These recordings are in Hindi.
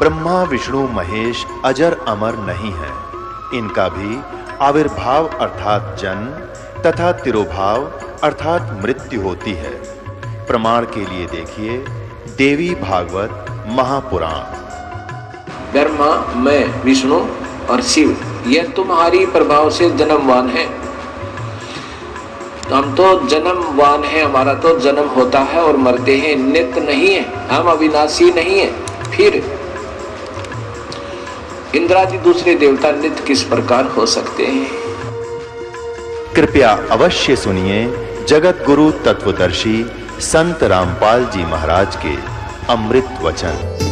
ब्रह्मा विष्णु महेश अजर अमर नहीं है। इनका भी आविर्भाव अर्थात जन्म तथा तिरोभाव अर्थात मृत्यु होती है। प्रमाण के लिए देखिए देवी भागवत महापुराण। ब्रह्मा, मैं, विष्णु और शिव ये तुम्हारी प्रभाव से जन्मवान है। तो हम तो जन्मवान है, हमारा तो जन्म होता है और मरते हैं, नित्य नहीं है, हम अविनाशी नहीं है। फिर इंद्रादि दूसरे देवता नित्य किस प्रकार हो सकते हैं? कृपया अवश्य सुनिए जगत गुरु तत्वदर्शी संत रामपाल जी महाराज के अमृत वचन।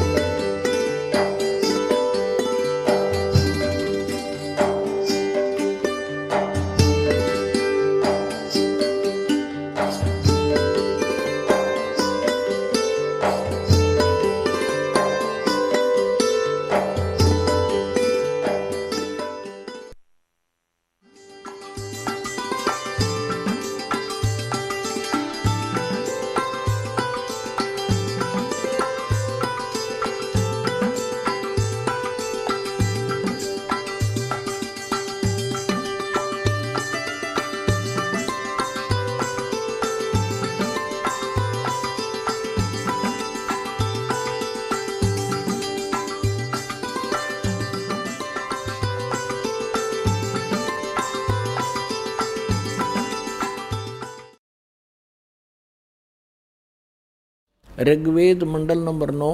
ऋग्वेद मंडल नंबर 9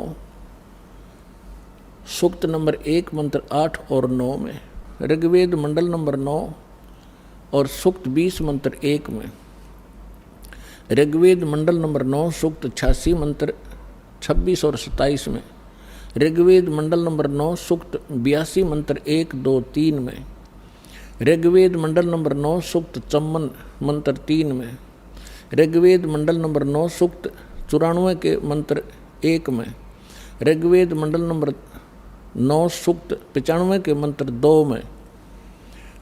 सूक्त नंबर 1 मंत्र 8 और 9 में, ऋग्वेद मंडल नंबर 9 और सूक्त 20 मंत्र 1 में, ऋग्वेद मंडल नंबर 9 सूक्त 86 मंत्र 26 और 27 में, ऋग्वेद मंडल नंबर 9 सूक्त 82 मंत्र 1, 2, 3 में, ऋग्वेद मंडल नंबर 9 सूक्त 54 मंत्र 3 में, ऋग्वेद मंडल नंबर 9 सूक्त 94 के मंत्र 1 में, ऋग्वेद मंडल नंबर 9 सूक्त 95 के मंत्र 2 में,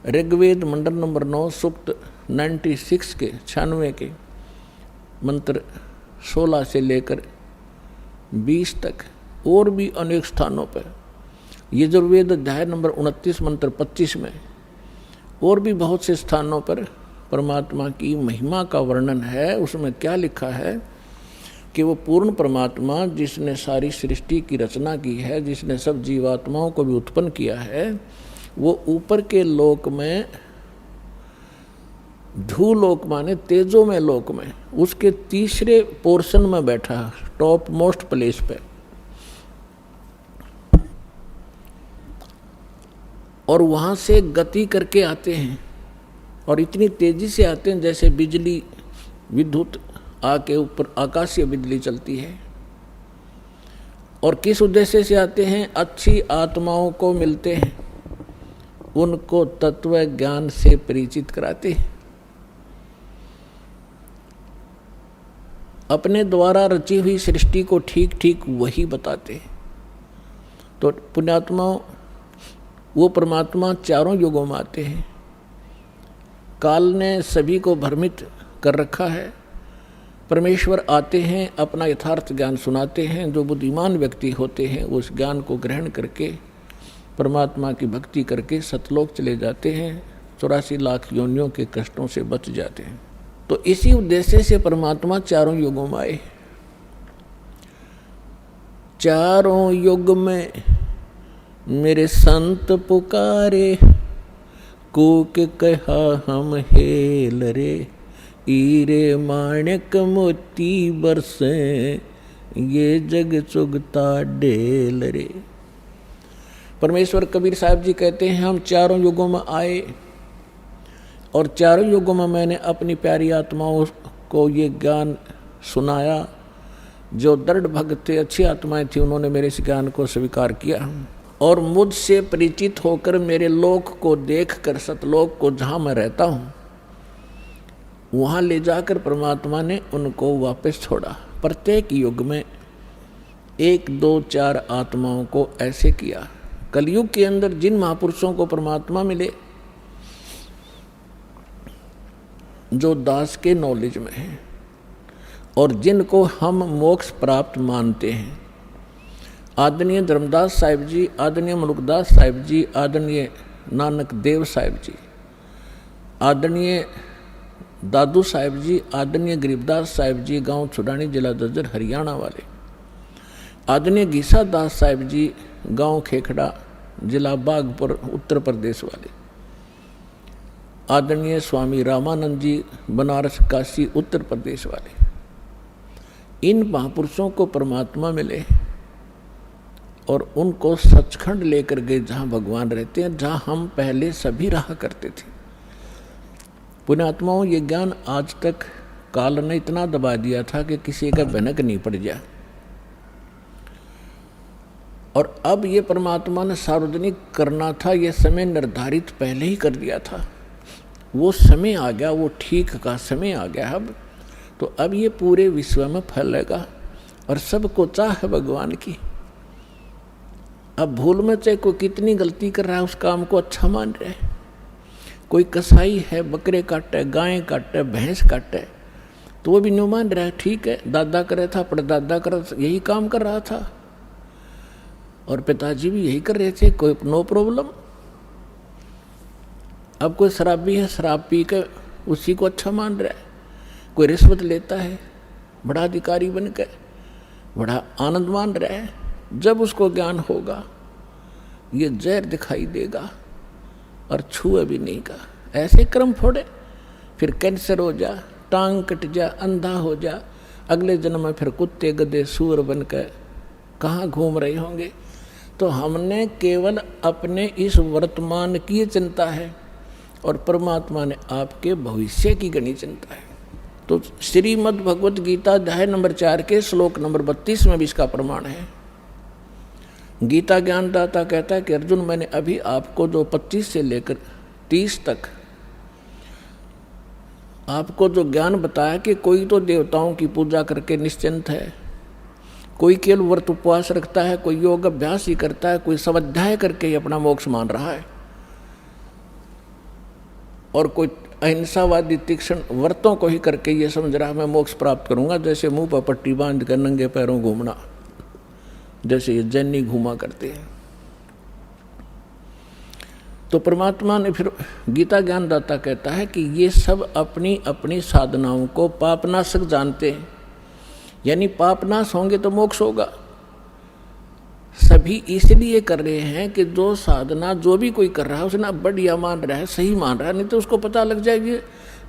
ऋग्वेद मंडल नंबर 9 सूक्त 96 के 96 के मंत्र 16 से लेकर 20 तक, और भी अनेक स्थानों पर, यजुर्वेद अध्याय नंबर 29 मंत्र 25 में, और भी बहुत से स्थानों पर परमात्मा की महिमा का वर्णन है। उसमें क्या लिखा है कि वो पूर्ण परमात्मा जिसने सारी सृष्टि की रचना की है, जिसने सब जीवात्माओं को भी उत्पन्न किया है, वो ऊपर के लोक में, धूलोक माने तेजो में लोक में, उसके तीसरे पोर्शन में बैठा, टॉप मोस्ट प्लेस पे, और वहाँ से गति करके आते हैं, और इतनी तेजी से आते हैं जैसे बिजली, विद्युत आके ऊपर आकाशीय बिजली चलती है। और किस उद्देश्य से आते हैं? अच्छी आत्माओं को मिलते हैं, उनको तत्व ज्ञान से परिचित कराते हैं, अपने द्वारा रची हुई सृष्टि को ठीक ठीक वही बताते हैं। तो पुण्यात्माओं, वो परमात्मा चारों युगों में आते हैं। काल ने सभी को भ्रमित कर रखा है। परमेश्वर आते हैं, अपना यथार्थ ज्ञान सुनाते हैं। जो बुद्धिमान व्यक्ति होते हैं उस ज्ञान को ग्रहण करके परमात्मा की भक्ति करके सतलोक चले जाते हैं, 84 लाख योनियों के कष्टों से बच जाते हैं। तो इसी उद्देश्य से परमात्मा चारों युगों में आए। चारों युग में मेरे संत पुकारे, कूक कहा हम हेल रे, हीरे माणिक मोती बरसे, ये जग चुगता ढेल रे। परमेश्वर कबीर साहब जी कहते हैं, हम चारों युगों में आए और चारों युगों में मैंने अपनी प्यारी आत्माओं को ये ज्ञान सुनाया। जो दृढ़ भक्त थे, अच्छी आत्माएं थी, उन्होंने मेरे इस ज्ञान को स्वीकार किया और मुझसे परिचित होकर मेरे लोक को देखकर, सतलोक को जहाँ मैं रहता हूँ, वहाँ ले जाकर परमात्मा ने उनको वापस छोड़ा। प्रत्येक युग में 1, 2, 4 आत्माओं को ऐसे किया। कलयुग के अंदर जिन महापुरुषों को परमात्मा मिले, जो दास के नॉलेज में हैं और जिनको हम मोक्ष प्राप्त मानते हैं, आदरणीय धर्मदास साहिब जी, आदरणीय मलुकदास साहिब जी, आदरणीय नानक देव साहिब जी, आदरणीय दादू साहिब जी, आदरणीय गरीबदास साहिब जी, गांव छुडानी, जिला दज्जर, हरियाणा वाले, आदरणीय गीसा दास साहिब जी, गांव खेखड़ा, जिला बागपुर, उत्तर प्रदेश वाले, आदरणीय स्वामी रामानंद जी, बनारस, काशी, उत्तर प्रदेश वाले। इन महापुरुषों को परमात्मा मिले और उनको सचखंड लेकर गए जहाँ भगवान रहते हैं, जहाँ हम पहले सभी रहा करते थे। पुण्यात्माओं, ये ज्ञान आज तक काल ने इतना दबा दिया था कि किसी का भनक नहीं पड़ गया, और अब ये परमात्मा ने सार्वजनिक करना था, ये समय निर्धारित पहले ही कर दिया था। वो समय आ गया, वो ठीक का समय आ गया अब। तो अब ये पूरे विश्व में फैलेगा और सबको चाह है भगवान की। अब भूल में चाहे कोई कितनी गलती कर रहा है, उस काम को अच्छा मान रहा है। कोई कसाई है, बकरे काटे, गायें काटे, भैंस काटे, तो वो भी न्यू मान रहा है, ठीक है, दादा करे था, परदादा कर यही काम कर रहा था, और पिताजी भी यही कर रहे थे, कोई नो प्रॉब्लम। अब कोई शराबी है, शराब पी कर उसी को अच्छा मान रहा है। कोई रिश्वत लेता है, बड़ा अधिकारी बन के बड़ा आनंद मान रहा है। जब उसको ज्ञान होगा, ये जहर दिखाई देगा और छुए भी नहीं का। ऐसे क्रम फोड़े, फिर कैंसर हो जा, टांग कट जा, अंधा हो जा, अगले जन्म में फिर कुत्ते गधे सूअर बन कर कहाँ घूम रहे होंगे। तो हमने केवल अपने इस वर्तमान की चिंता है, और परमात्मा ने आपके भविष्य की गणी चिंता है। तो श्रीमद् भगवत गीता अध्याय नंबर 4 के श्लोक नंबर 32 में भी इसका प्रमाण है। गीता ज्ञानदाता कहता है कि अर्जुन, मैंने अभी आपको जो 25 से लेकर 30 तक आपको जो ज्ञान बताया कि कोई तो देवताओं की पूजा करके निश्चिंत है, कोई केवल व्रत उपवास रखता है, कोई योग अभ्यास ही करता है, कोई स्वाध्याय करके ही अपना मोक्ष मान रहा है, और कोई अहिंसावादी तीक्ष्ण व्रतों को ही करके ये समझ रहा है मैं मोक्ष प्राप्त करूंगा। जैसे मुंह पर पट्टी बांध कर नंगे पैरों घूमना, जैसे ये जैनी घूमा करते हैं। तो परमात्मा ने फिर गीता ज्ञानदाता कहता है कि ये सब अपनी अपनी साधनाओं को पापनाशक जानते हैं, यानी पापनाश होंगे तो मोक्ष होगा। सभी इसलिए कर रहे हैं कि जो साधना जो भी कोई कर रहा है उसने बढ़िया मान रहा है, सही मान रहा है, नहीं तो उसको पता लग जाएगी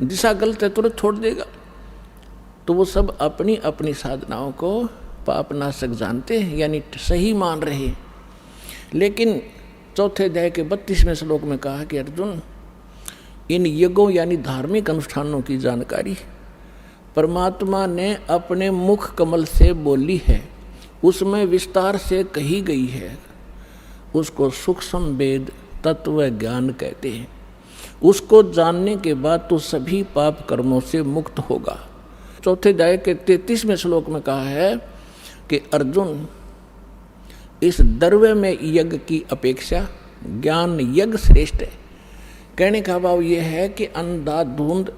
दिशा गलत है, तुरंत छोड़ देगा। तो वो सब अपनी अपनी साधनाओं को पापनाशक जानते हैं, यानी सही मान रहे हैं। लेकिन चौथे अध्याय के 32वें श्लोक में कहा कि अर्जुन, इन यज्ञों यानी धार्मिक अनुष्ठानों की जानकारी परमात्मा ने अपने मुख कमल से बोली है, उसमें विस्तार से कही गई है। उसको सूक्ष्म वेद तत्व ज्ञान कहते हैं। उसको जानने के बाद तो सभी पाप कर्मों से मुक्त होगा। चौथे अध्याय के 33वें श्लोक में कहा है कि अर्जुन, इस द्रव्य में यज्ञ की अपेक्षा ज्ञान यज्ञ श्रेष्ठ है। कहने का भाव यह है कि अंधाधुंध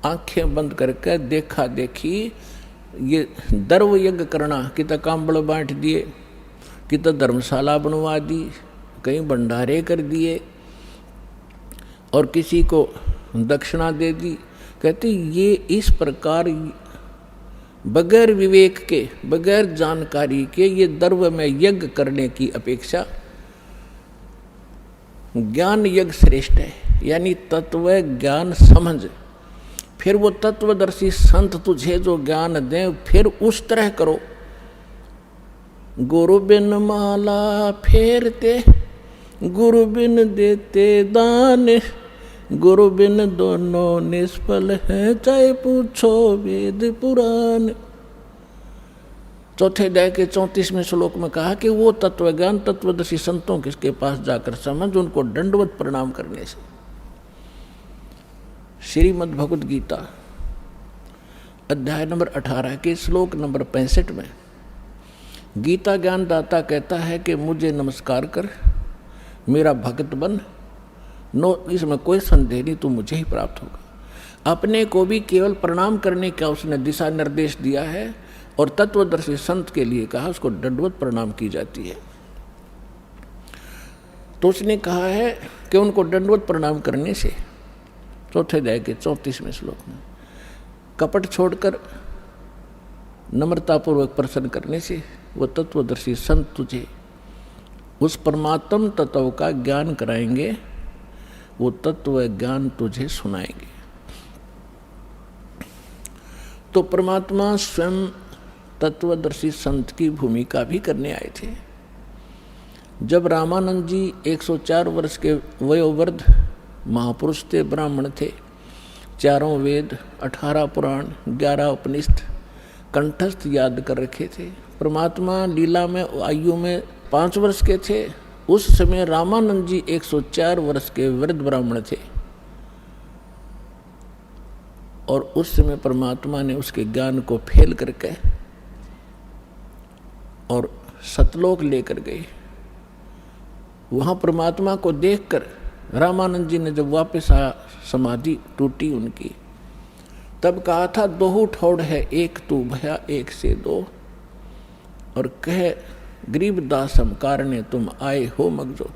आंखें बंद करके देखा देखी ये द्रव्य यज्ञ करना, कि तो कांबड़ बांट दिए, कि तो धर्मशाला बनवा दी, कहीं भंडारे कर दिए और किसी को दक्षिणा दे दी। कहते ये इस प्रकार बगैर विवेक के, बगैर जानकारी के ये द्रव्य में यज्ञ करने की अपेक्षा ज्ञान यज्ञ श्रेष्ठ है, यानी तत्व ज्ञान समझ। फिर वो तत्वदर्शी संत तुझे जो ज्ञान दें, फिर उस तरह करो। गुरु बिन माला फेरते, गुरु बिन देते दान, गुरु बिन दोनों निष्फल है, चाहे पूछो वेद पुराण। चौथे अध्याय के 34वें श्लोक में कहा कि वो तत्व ज्ञान तत्वदर्शी संतों किसके पास जाकर समझ, उनको दंडवत प्रणाम करने से। श्रीमद् भगवत गीता अध्याय नंबर 18 के श्लोक नंबर 65 में गीता ज्ञानदाता कहता है कि मुझे नमस्कार कर, मेरा भक्त बन, नो इसमें कोई संदेह नहीं, तू मुझे ही प्राप्त होगा। अपने को भी केवल प्रणाम करने का उसने दिशा निर्देश दिया है, और तत्वदर्शी संत के लिए कहा उसको दंडवत प्रणाम की जाती है। तो उसने कहा है कि उनको दंडवत प्रणाम करने से, चौथे अध्याय के 34वें श्लोक में, कपट छोड़कर नम्रतापूर्वक प्रसन्न करने से वो तत्वदर्शी संत तुझे उस परमात्म तत्व का ज्ञान कराएंगे, वो तत्व ज्ञान तुझे सुनाएंगे। तो परमात्मा स्वयं तत्वदर्शी संत की भूमिका भी करने आए थे। जब रामानंद जी 104 वर्ष के वयोवृद्ध महापुरुष थे, ब्राह्मण थे, 4 वेद, 18 पुराण, 11 उपनिषद कंठस्थ याद कर रखे थे। परमात्मा लीला में आयु में 5 वर्ष के थे। उस समय रामानंद जी 104 वर्ष के वृद्ध ब्राह्मण थे और उस समय परमात्मा ने उसके ज्ञान को फेल करके और सतलोक लेकर गए। वहाँ परमात्मा को देखकर रामानंद जी ने जब वापस आया, समाधि टूटी उनकी, तब कहा था दोहु ठोड़ है एक तू भया एक से दो, और कह गरीबदास हम कारणे तुम आए हो मगजो।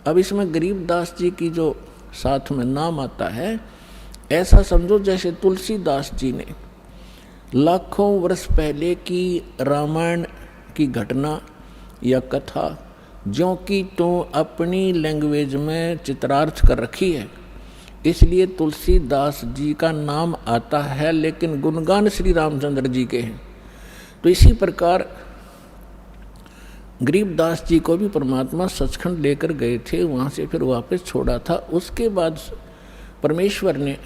अब इसमें गरीबदास जी की जो साथ में नाम आता है, ऐसा समझो जैसे तुलसीदास जी ने लाखों वर्ष पहले की रामायण की घटना या कथा ज्यों की तो अपनी लैंग्वेज में चित्रार्थ कर रखी है, इसलिए तुलसीदास जी का नाम आता है, लेकिन गुणगान श्री रामचंद्र जी के हैं। तो इसी प्रकार गरीबदास जी को भी परमात्मा सचखंड लेकर गए थे, वहाँ से फिर वापस छोड़ा था। उसके बाद परमेश्वर ने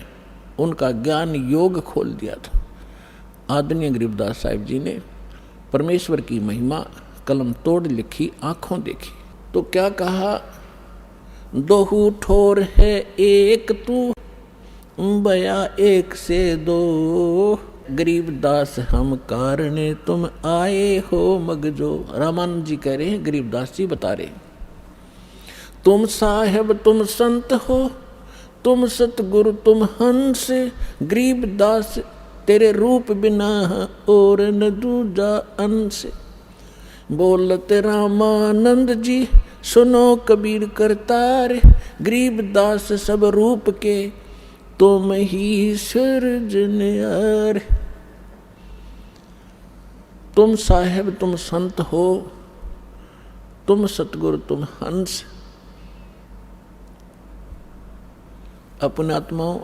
उनका ज्ञान योग खोल दिया था। आदरणीय गरीबदास साहिब जी ने परमेश्वर की महिमा कलम तोड़ लिखी, आंखों देखी। तो क्या कहा, दोहु ठोर है एक तू बया एक से दो, गरीबदास हम कारणे तुम आए हो मगजो। रामानंद जी कह रहे हैं, गरीबदास जी बता रहे हैं, तुम साहेब तुम संत हो, तुम सतगुरु तुम हंस, गरीबदास तेरे रूप बिना और न दूजा अंश। बोलते रामानंद जी सुनो कबीर करतार, गरीबदास सब रूप के तुम ही सृजनहार। तुम साहेब तुम संत हो, तुम सतगुरु तुम हंस। अपने आत्माओं,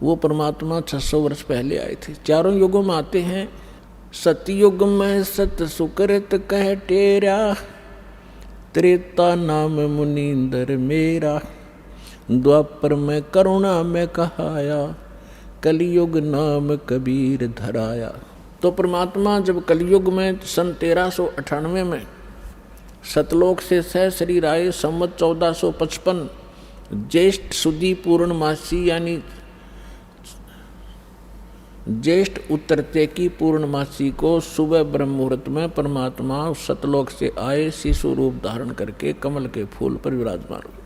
वो परमात्मा 600 वर्ष पहले आए थे। 4 युगों में आते हैं। सतयुग में सत सुकृत कह टेरा, त्रेता नाम मुनींदर मेरा, द्वापर में करुणा में कहाया, कलयुग नाम कबीर धराया। तो परमात्मा जब कलयुग में सन 1398 में सतलोक से सह शरीर आए, संवत 1455 ज्येष्ठ सुदी पूर्णमासी यानी ज्येष्ठ उत्तरते की पूर्णमासी को सुबह ब्रह्म मुहूर्त में परमात्मा सतलोक से आए, शिशु रूप धारण करके कमल के फूल पर विराजमान हुए।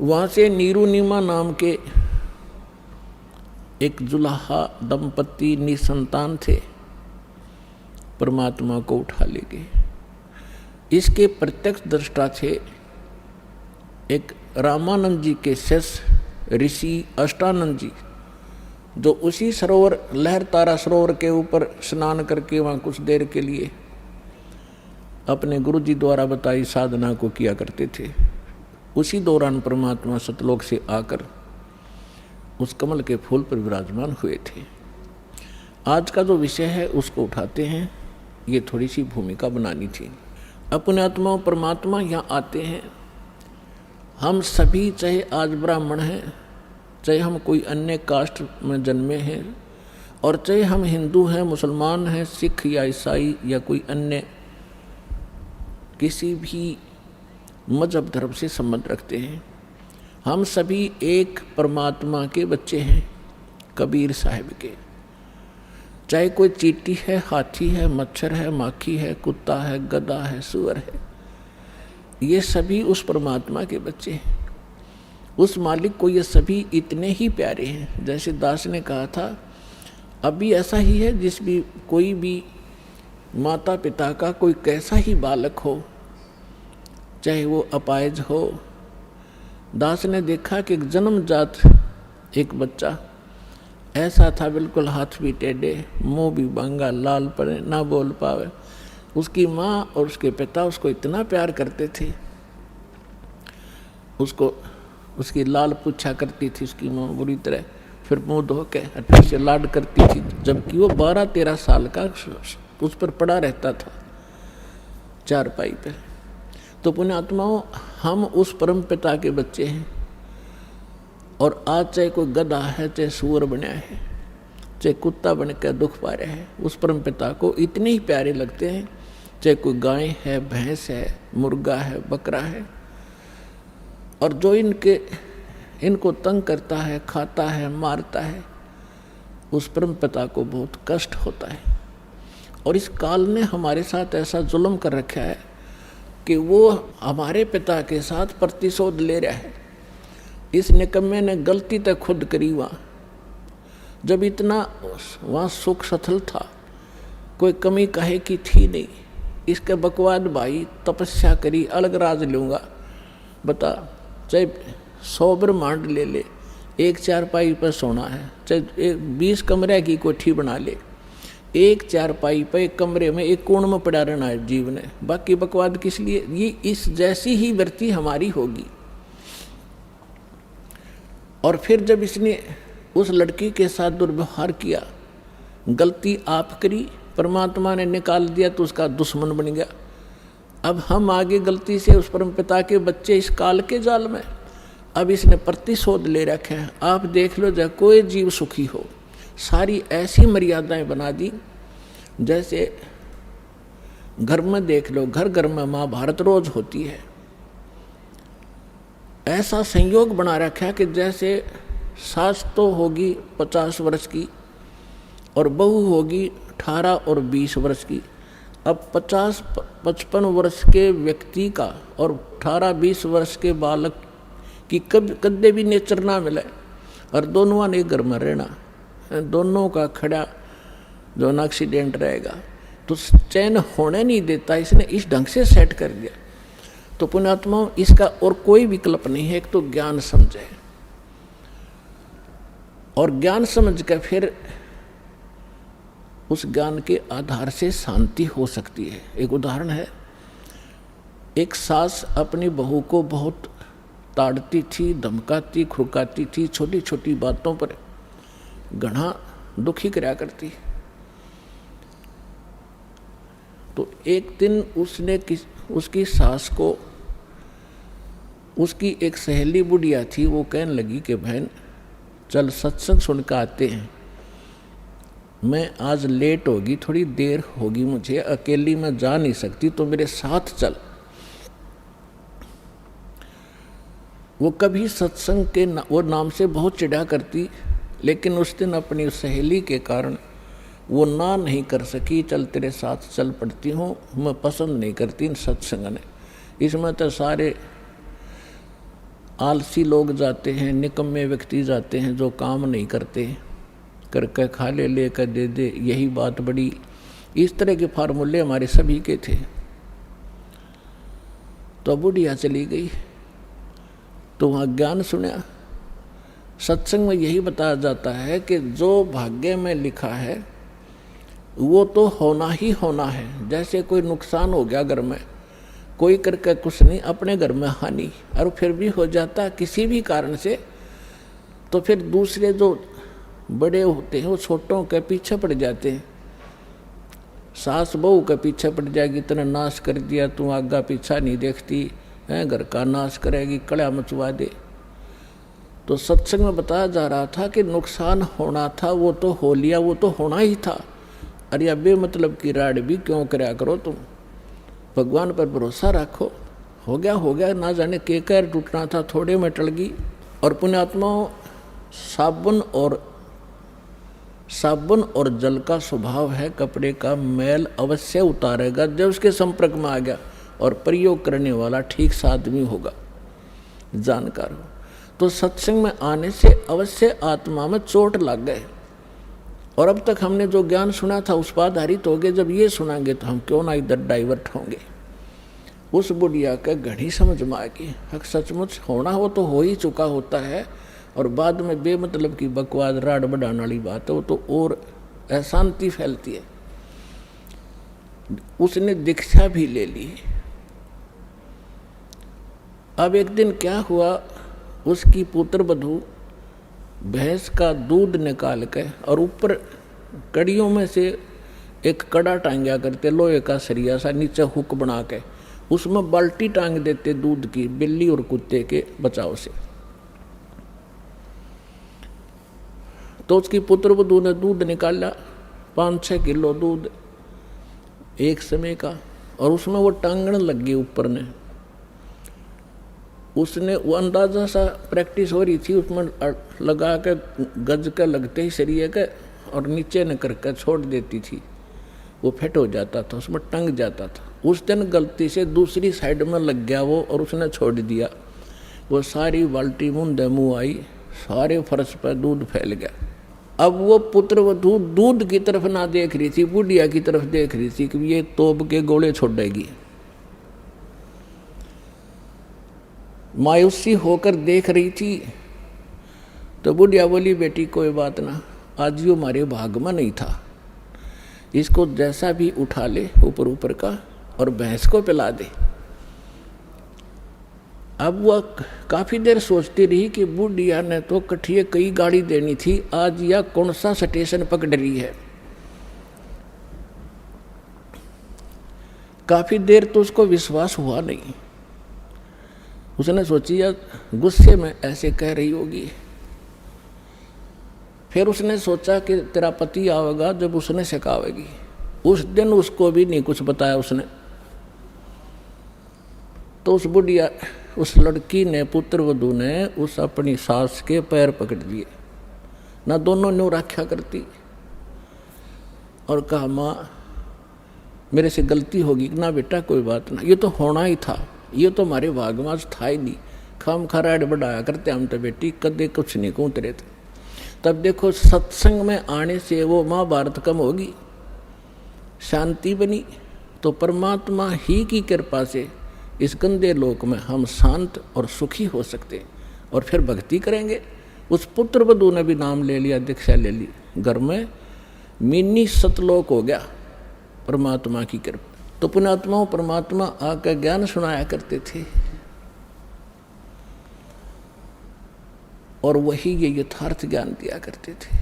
वहां से नीरुनिमा नाम के एक जुलाहा दंपति निसंतान थे, परमात्मा को उठा ले गए। इसके प्रत्यक्ष दृष्टा थे एक रामानंद जी के शिष्य ऋषि अष्टानंद जी, जो उसी सरोवर लहर तारा सरोवर के ऊपर स्नान करके वहाँ कुछ देर के लिए अपने गुरु जी द्वारा बताई साधना को किया करते थे। उसी दौरान परमात्मा सतलोक से आकर उस कमल के फूल पर विराजमान हुए थे। आज का जो विषय है उसको उठाते हैं, ये थोड़ी सी भूमिका बनानी थी। अपने आत्माओं, परमात्मा यहाँ आते हैं। हम सभी, चाहे आज ब्राह्मण हैं, चाहे हम कोई अन्य कास्ट में जन्मे हैं, और चाहे हम हिंदू हैं, मुसलमान हैं, सिख या ईसाई या कोई अन्य किसी भी मजहब धर्म से संबंध रखते हैं, हम सभी एक परमात्मा के बच्चे हैं, कबीर साहिब के। चाहे कोई चींटी है, हाथी है, मच्छर है, माखी है, कुत्ता है, गधा है, सुअर है, ये सभी उस परमात्मा के बच्चे हैं। उस मालिक को ये सभी इतने ही प्यारे हैं। जैसे दास ने कहा था अभी ऐसा ही है, जिस भी कोई भी माता पिता का कोई कैसा ही बालक हो, चाहे वो अपाहिज हो। दास ने देखा कि एक जन्मजात एक बच्चा ऐसा था, बिल्कुल हाथ भी टेढ़े, मुंह भी बांगा, लाल पड़े, ना बोल पावे। उसकी माँ और उसके पिता उसको इतना प्यार करते थे, उसको उसकी लाल पूछा करती थी उसकी माँ बुरी तरह, फिर मुंह धो के अच्छे से लाड करती थी, जबकि वो 12-13 साल का उस पर पड़ा रहता था चारपाई पे। तो पुण्यात्माओं, हम उस परम पिता के बच्चे हैं, और आज चाहे कोई गधा है, चाहे सूअर बना है, चाहे कुत्ता बन के दुख पा रहा है, उस परम पिता को इतने ही प्यारे लगते हैं, चाहे कोई गाय है, भैंस है, मुर्गा है, बकरा है। और जो इनको तंग करता है, खाता है, मारता है, उस परम पिता को बहुत कष्ट होता है। और इस काल ने हमारे साथ ऐसा जुल्म कर रखा है कि वो हमारे पिता के साथ प्रतिशोध ले रहा है। इस निकम्मे ने गलती तक खुद करी वहाँ, जब इतना वहाँ सुख सथल था, कोई कमी कहे की थी नहीं। इसके बकवाद भाई तपस्या करी, अलग राज लूँगा, बता, चाहे 100 ब्रह्मांड ले ले, एक चारपाई पर सोना है, चाहे 20 कमरे की कोठी बना ले, एक चारपाई पर एक कमरे में एक कोण में पड़ा रहना है जीव ने, बाकी बकवाद किस लिए। ये इस जैसी ही वृत्ति हमारी होगी। और फिर जब इसने उस लड़की के साथ दुर्व्यवहार किया, गलती आप करी, परमात्मा ने निकाल दिया तो उसका दुश्मन बन गया। अब हम आगे गलती से उस परम पिता के बच्चे इस काल के जाल में, अब इसने प्रतिशोध ले रखे हैं। आप देख लो, जब कोई जीव सुखी हो, सारी ऐसी मर्यादाएं बना दी, जैसे घर में देख लो, घर घर में महाभारत रोज होती है। ऐसा संयोग बना रखा कि जैसे सास तो होगी 50 वर्ष की और बहू होगी 18 और 20 वर्ष की। अब 50-55 वर्ष के व्यक्ति का और 18-20 वर्ष के बालक की कदे भी नेचर ना मिले, और दोनों ने घर में रहना, दोनों का खड़ा जो न एक्सीडेंट रहेगा, तो चैन होने नहीं देता। इसने इस ढंग से सेट कर दिया। तो पुण्यात्मा, इसका और कोई विकल्प नहीं है। एक तो ज्ञान समझे, और ज्ञान समझ कर फिर उस ज्ञान के आधार से शांति हो सकती है। एक उदाहरण है, एक सास अपनी बहू को बहुत ताड़ती थी, धमकाती, खुरकाती थी, छोटी छोटी बातों पर घना दुखी कराया करती। तो एक दिन उसने उसकी सास को, उसकी एक सहेली बुढ़िया थी, वो कहने लगी कि बहन चल सत्संग सुन कर आते हैं, मैं आज लेट होगी, थोड़ी देर होगी, मुझे अकेली मैं जा नहीं सकती, तो मेरे साथ चल। वो कभी सत्संग के वो नाम से बहुत चिढ़ा करती, लेकिन उस दिन अपनी उस सहेली के कारण वो ना नहीं कर सकी। चल तेरे साथ चल पड़ती हूँ, मैं पसंद नहीं करती इन सत्संग ने, इसमें तो सारे आलसी लोग जाते हैं, निकम्मे व्यक्ति जाते हैं जो काम नहीं करते, करके खा ले, लेकर दे दे, यही बात बड़ी। इस तरह के फार्मूले हमारे सभी के थे। तो बुढ़िया चली गई, तो वहाँ ज्ञान सुना। सत्संग में यही बताया जाता है कि जो भाग्य में लिखा है वो तो होना ही होना है। जैसे कोई नुकसान हो गया घर में, कोई करके कुछ नहीं, अपने घर में हानि, और फिर भी हो जाता किसी भी कारण से, तो फिर दूसरे जो बड़े होते हैं वो छोटों के पीछे पड़ जाते हैं। सास बहू के पीछे पड़ जाएगी, तेने नाश कर दिया, तू आगा पीछा नहीं देखती है, घर का नाश करेगी, कड़ा मचवा दे। तो सत्संग में बताया जा रहा था कि नुकसान होना था वो तो हो लिया, वो तो होना ही था। अरे अब बेमतलब की राड भी क्यों कराया करो, तुम भगवान पर भरोसा रखो। हो गया, ना जाने के कैर टूटना था, थोड़े में टल गई। और पुण्यात्माओं, साबुन और जल का स्वभाव है, कपड़े का मैल अवश्य उतारेगा जब उसके संपर्क में आ गया, और प्रयोग करने वाला ठीक सा आदमी होगा, जानकार हो। तो सत्संग में आने से अवश्य आत्मा में चोट लग गए, और अब तक हमने जो ज्ञान सुना था उस पर आधारित हो गए, जब ये सुनांगे तो हम क्यों ना इधर डाइवर्ट होंगे। उस बुढ़िया का घड़ी समझ में आ गई, हक सचमुच होना हो तो हो ही चुका होता है, और बाद में बेमतलब की बकवास राड बढ़ाने वाली बात है वो तो और अशांति फैलती है। उसने दीक्षा भी ले ली। अब एक दिन क्या हुआ, उसकी पुत्र वधू भैंस का दूध निकाल के और ऊपर कड़ियों में से एक कड़ा टांगा करते, लोहे का सरिया सा, नीचे हुक बना के उसमें बाल्टी टांग देते दूध की, बिल्ली और कुत्ते के बचाव से। तो उसकी पुत्र वधू ने दूध निकाला, 5-6 किलो दूध एक समय का, और उसमें वो टांगने लग गई ऊपर ने। उसने वो अंदाजा सा प्रैक्टिस हो रही थी, उसमें लगा के गज के लगते ही सरिये के और नीचे न करके छोड़ देती थी, वो फिट हो जाता था, उसमें टंग जाता था। उस दिन गलती से दूसरी साइड में लग गया वो और उसने छोड़ दिया। वो सारी बाल्टी मुंह मुँह आई, सारे फर्श पर दूध फैल गया। अब वो पुत्र वधू दूध की तरफ ना देख रही थी, बुढ़िया की तरफ देख रही थी कि ये तोप के गोले छोड़ेगी। मायूसी होकर देख रही थी तो बुढ़िया बोली, बेटी कोई बात ना, आज यो हमारे भाग में नहीं था, इसको जैसा भी उठा ले ऊपर ऊपर का और भैंस को पिला दे। अब वह काफी देर सोचती रही कि बुढ़िया ने तो कठिए कई गाड़ी देनी थी, आज या कौन सा स्टेशन पकड़ रही है। काफी देर तो उसको विश्वास हुआ नहीं। उसने सोची यार गुस्से में ऐसे कह रही होगी। फिर उसने सोचा कि तेरा पति आवेगा जब उसने सिखावेगी। उस दिन उसको भी नहीं कुछ बताया उसने। तो उस बुढ़िया, उस लड़की ने, पुत्र वधू ने उस अपनी सास के पैर पकड़ लिए, ना दोनों न्यू रक्षा करती और कहा, माँ मेरे से गलती होगी ना बेटा, कोई बात ना, ये तो होना ही था, ये तो हमारे भागमाज था ही नहीं, खाम खराड़ बढ़ाया करते हम तो बेटी, कदे कुछ नहीं कूदते थे। तब देखो सत्संग में आने से वो महाभारत कम होगी, शांति बनी, तो परमात्मा ही की कृपा से इस गंदे लोक में हम शांत और सुखी हो सकते और फिर भक्ति करेंगे। उस पुत्र वधू ने भी नाम ले लिया, दीक्षा ले ली, घर में मिनी सतलोक हो गया परमात्मा की कृपा। तो पुण्यात्माओं परमात्मा आकर ज्ञान सुनाया करते थे और वही ये यथार्थ ज्ञान दिया करते थे।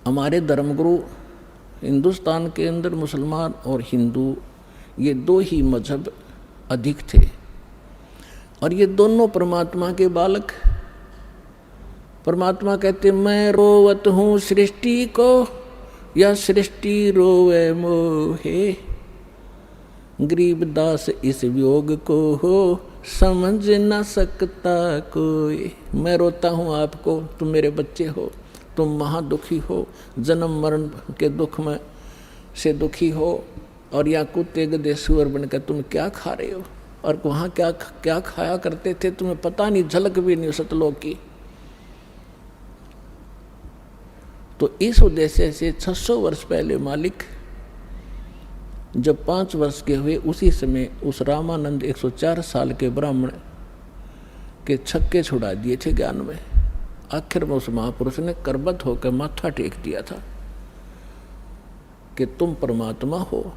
हमारे धर्मगुरु हिंदुस्तान के अंदर मुसलमान और हिंदू ये दो ही मजहब अधिक थे और ये दोनों परमात्मा के बालक। परमात्मा कहते मैं रोवत हूँ सृष्टि को या सृष्टि रोवे मोहे, गरीबदास इस वियोग को हो समझ न सकता कोई। मैं रोता हूँ आपको, तुम मेरे बच्चे हो, तुम महादुखी हो, जन्म मरण के दुख में से दुखी हो, और या कुत्ते गधे सुअर बनकर तुम क्या खा रहे हो और वहाँ क्या क्या खाया करते थे, तुम्हें पता नहीं, झलक भी नहीं सतलोक की। तो इस उद्देश्य से 600 वर्ष पहले मालिक जब 5 वर्ष के हुए, उसी समय उस रामानंद 104 साल के ब्राह्मण के छक्के छुड़ा दिए थे ज्ञान में। आखिर में उस महापुरुष ने करबद्ध होकर माथा टेक दिया था कि तुम परमात्मा हो,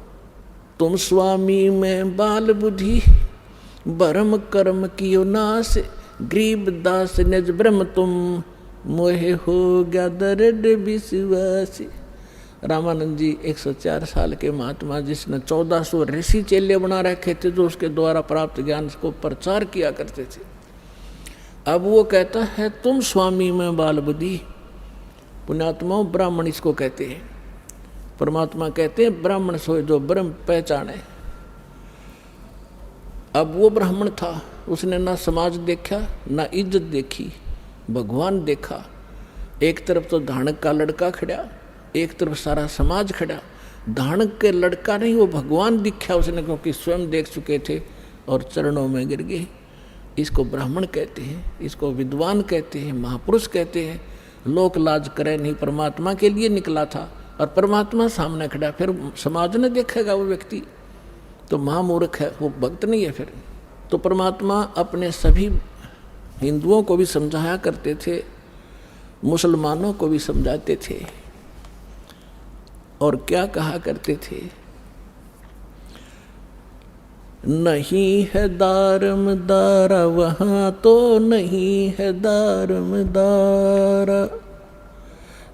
तुम स्वामी में बाल बुद्धि, भरम कर्म कियो नाश, गरीब दास निज ब्रह्म तुम, मोहे हो गया दर्द विश्वास। रामानंद जी 104 साल के महात्मा, जिसने 1400 ऋषि चेले बना रखे थे जो उसके द्वारा प्राप्त ज्ञान को प्रचार किया करते थे। अब वो कहता है तुम स्वामी में बाल बुद्धि। पुण्यात्माओं ब्राह्मण इसको कहते हैं। परमात्मा कहते हैं ब्राह्मण सोए जो ब्रह्म पहचाने। अब वो ब्राह्मण था, उसने ना समाज देखा ना इज्जत देखी, भगवान देखा। एक तरफ तो धानक का लड़का खड़ा, एक तरफ सारा समाज खड़ा। धानक के लड़का नहीं, वो भगवान दिखा उसने, क्योंकि स्वयं देख चुके थे और चरणों में गिर गए। इसको ब्राह्मण कहते हैं, इसको विद्वान कहते हैं, महापुरुष कहते हैं। लोक लाज करे नहीं, परमात्मा के लिए निकला था और परमात्मा सामने खड़ा, फिर समाज ने देखेगा वो व्यक्ति तो महामूर्ख है, वो भक्त नहीं है। फिर तो परमात्मा अपने सभी हिंदुओं को भी समझाया करते थे, मुसलमानों को भी समझाते थे, और क्या कहा करते थे, नहीं है दारमदारा वहाँ तो नहीं है दारमदारा,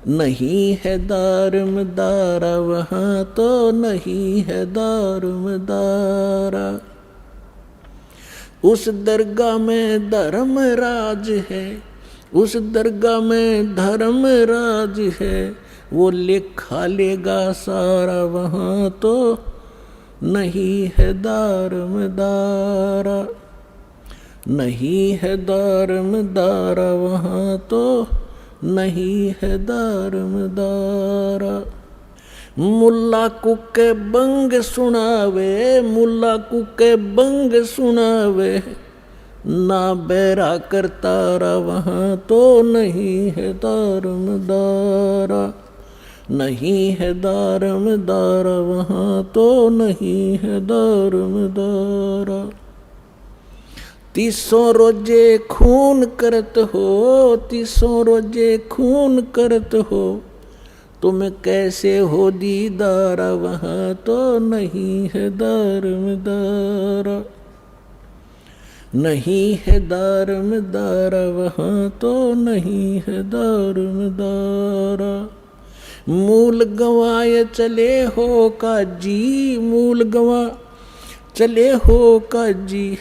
नहीं है दारमदारा वहाँ तो नहीं है दारमदारा, उस दरगाह में धर्मराज है, उस दरगाह में धर्मराज है, वो लिखा लेगा सारा वहाँ तो नहीं है दारमदारा, नहीं है दारमदारा वहाँ तो नहीं है दारमदारा। मुल्ला कुके बंग सुनावे, मुल्ला कुके बंग सुनावे, ना बैरा करतारा वहाँ तो नहीं है दारमदारा, नहीं है दारमदारा वहाँ तो नहीं है दारमदारा। 300 रोजे खून करत हो, 300 रोजे खून करत हो, तुम्हें कैसे हो दीदारा वहाँ तो नहीं है दारमदारा, नहीं है दारमदारा वहाँ तो नहीं है दारमदारा। मूल गवाए चले हो काजी, मूल गवा चले हो काजी,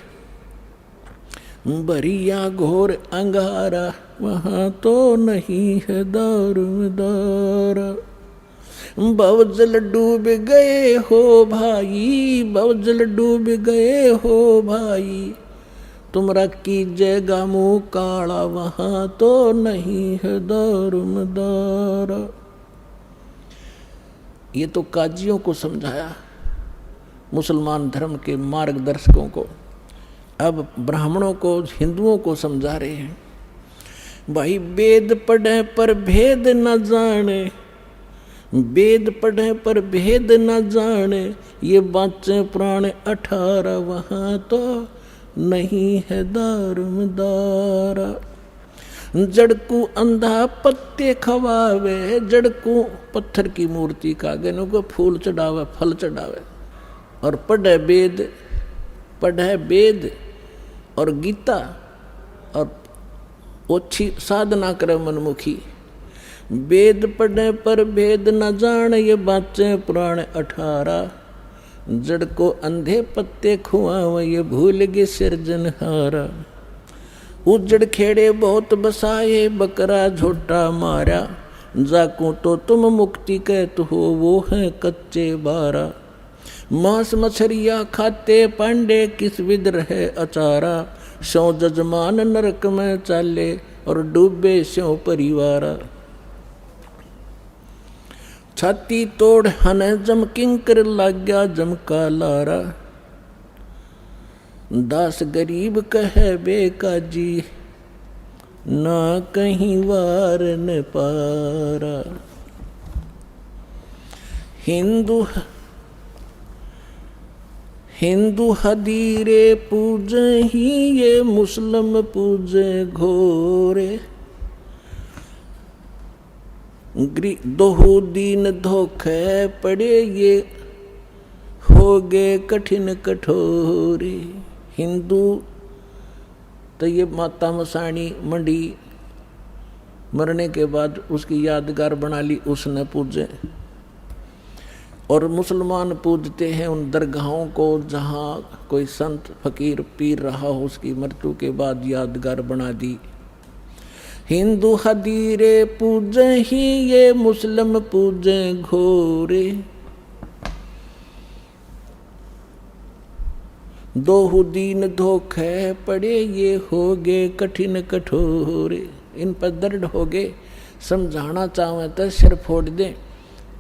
बरिया घोर अंगारा वहाँ तो नहीं है दारमदारा। भवजल डूब गए हो भाई, भवजल डूब गए हो भाई, तुमरा कीजिएगा मुँह काला वहाँ तो नहीं है दारमदारा। ये तो काजियों को समझाया, मुसलमान धर्म के मार्गदर्शकों को। अब ब्राह्मणों को, हिंदुओं को समझा रहे हैं, भाई वेद पढ़े पर भेद न जाने, वेद पढ़े पर भेद न जाने, ये बाचे पुराण 18 वहाँ तो नहीं है दारमदारा। जड़कू अंधा पत्ते खवावे, जड़कू पत्थर की मूर्ति का गनों को फूल चढ़ावे, फल चढ़ावे, और पढ़े वेद, पढ़े वेद और गीता, और ओछी साधना करे मनमुखी। वेद पढ़े पर भेद न जान, ये बातें पुराण 18, जड़ को अंधे पत्ते खुआव, ये भूल गए सिरजनहारा। उजड़ खेड़े बहुत बसाए, बकरा झोटा मारा, जाकू तो तुम मुक्ति कहत हो, वो है कच्चे बारा। मांस मछरिया खाते पांडे, किस विद रहे अचारा, सौ जजमान नरक में चाले, और डूबे स्यों परिवारा। छाती तोड़ हने जम किंकर लाग्या जमका लारा, दास गरीब कहे बेकाजी, ना कहीं वार न पारा। हिंदू हदीरे पूजे ही, ये मुस्लिम पूजे घोरे। दोहू दीन धोखे पड़े, ये हो गए कठिन कठोरे। हिंदू तो ये माता मसाणी मंडी, मरने के बाद उसकी यादगार बना ली, उसने पूजे। और मुसलमान पूजते हैं उन दरगाहों को जहाँ कोई संत फकीर पीर रहा हो, उसकी मृत्यु के बाद यादगार बना दी। हिंदू हदीरे पूजे ही, ये मुस्लिम पूजे घोरे। दोहू दीन धोखे पड़े, ये हो गए कठिन कठोरे। इन पर दर्द हो गए, समझाना चाहें तो सिर फोड़ दें,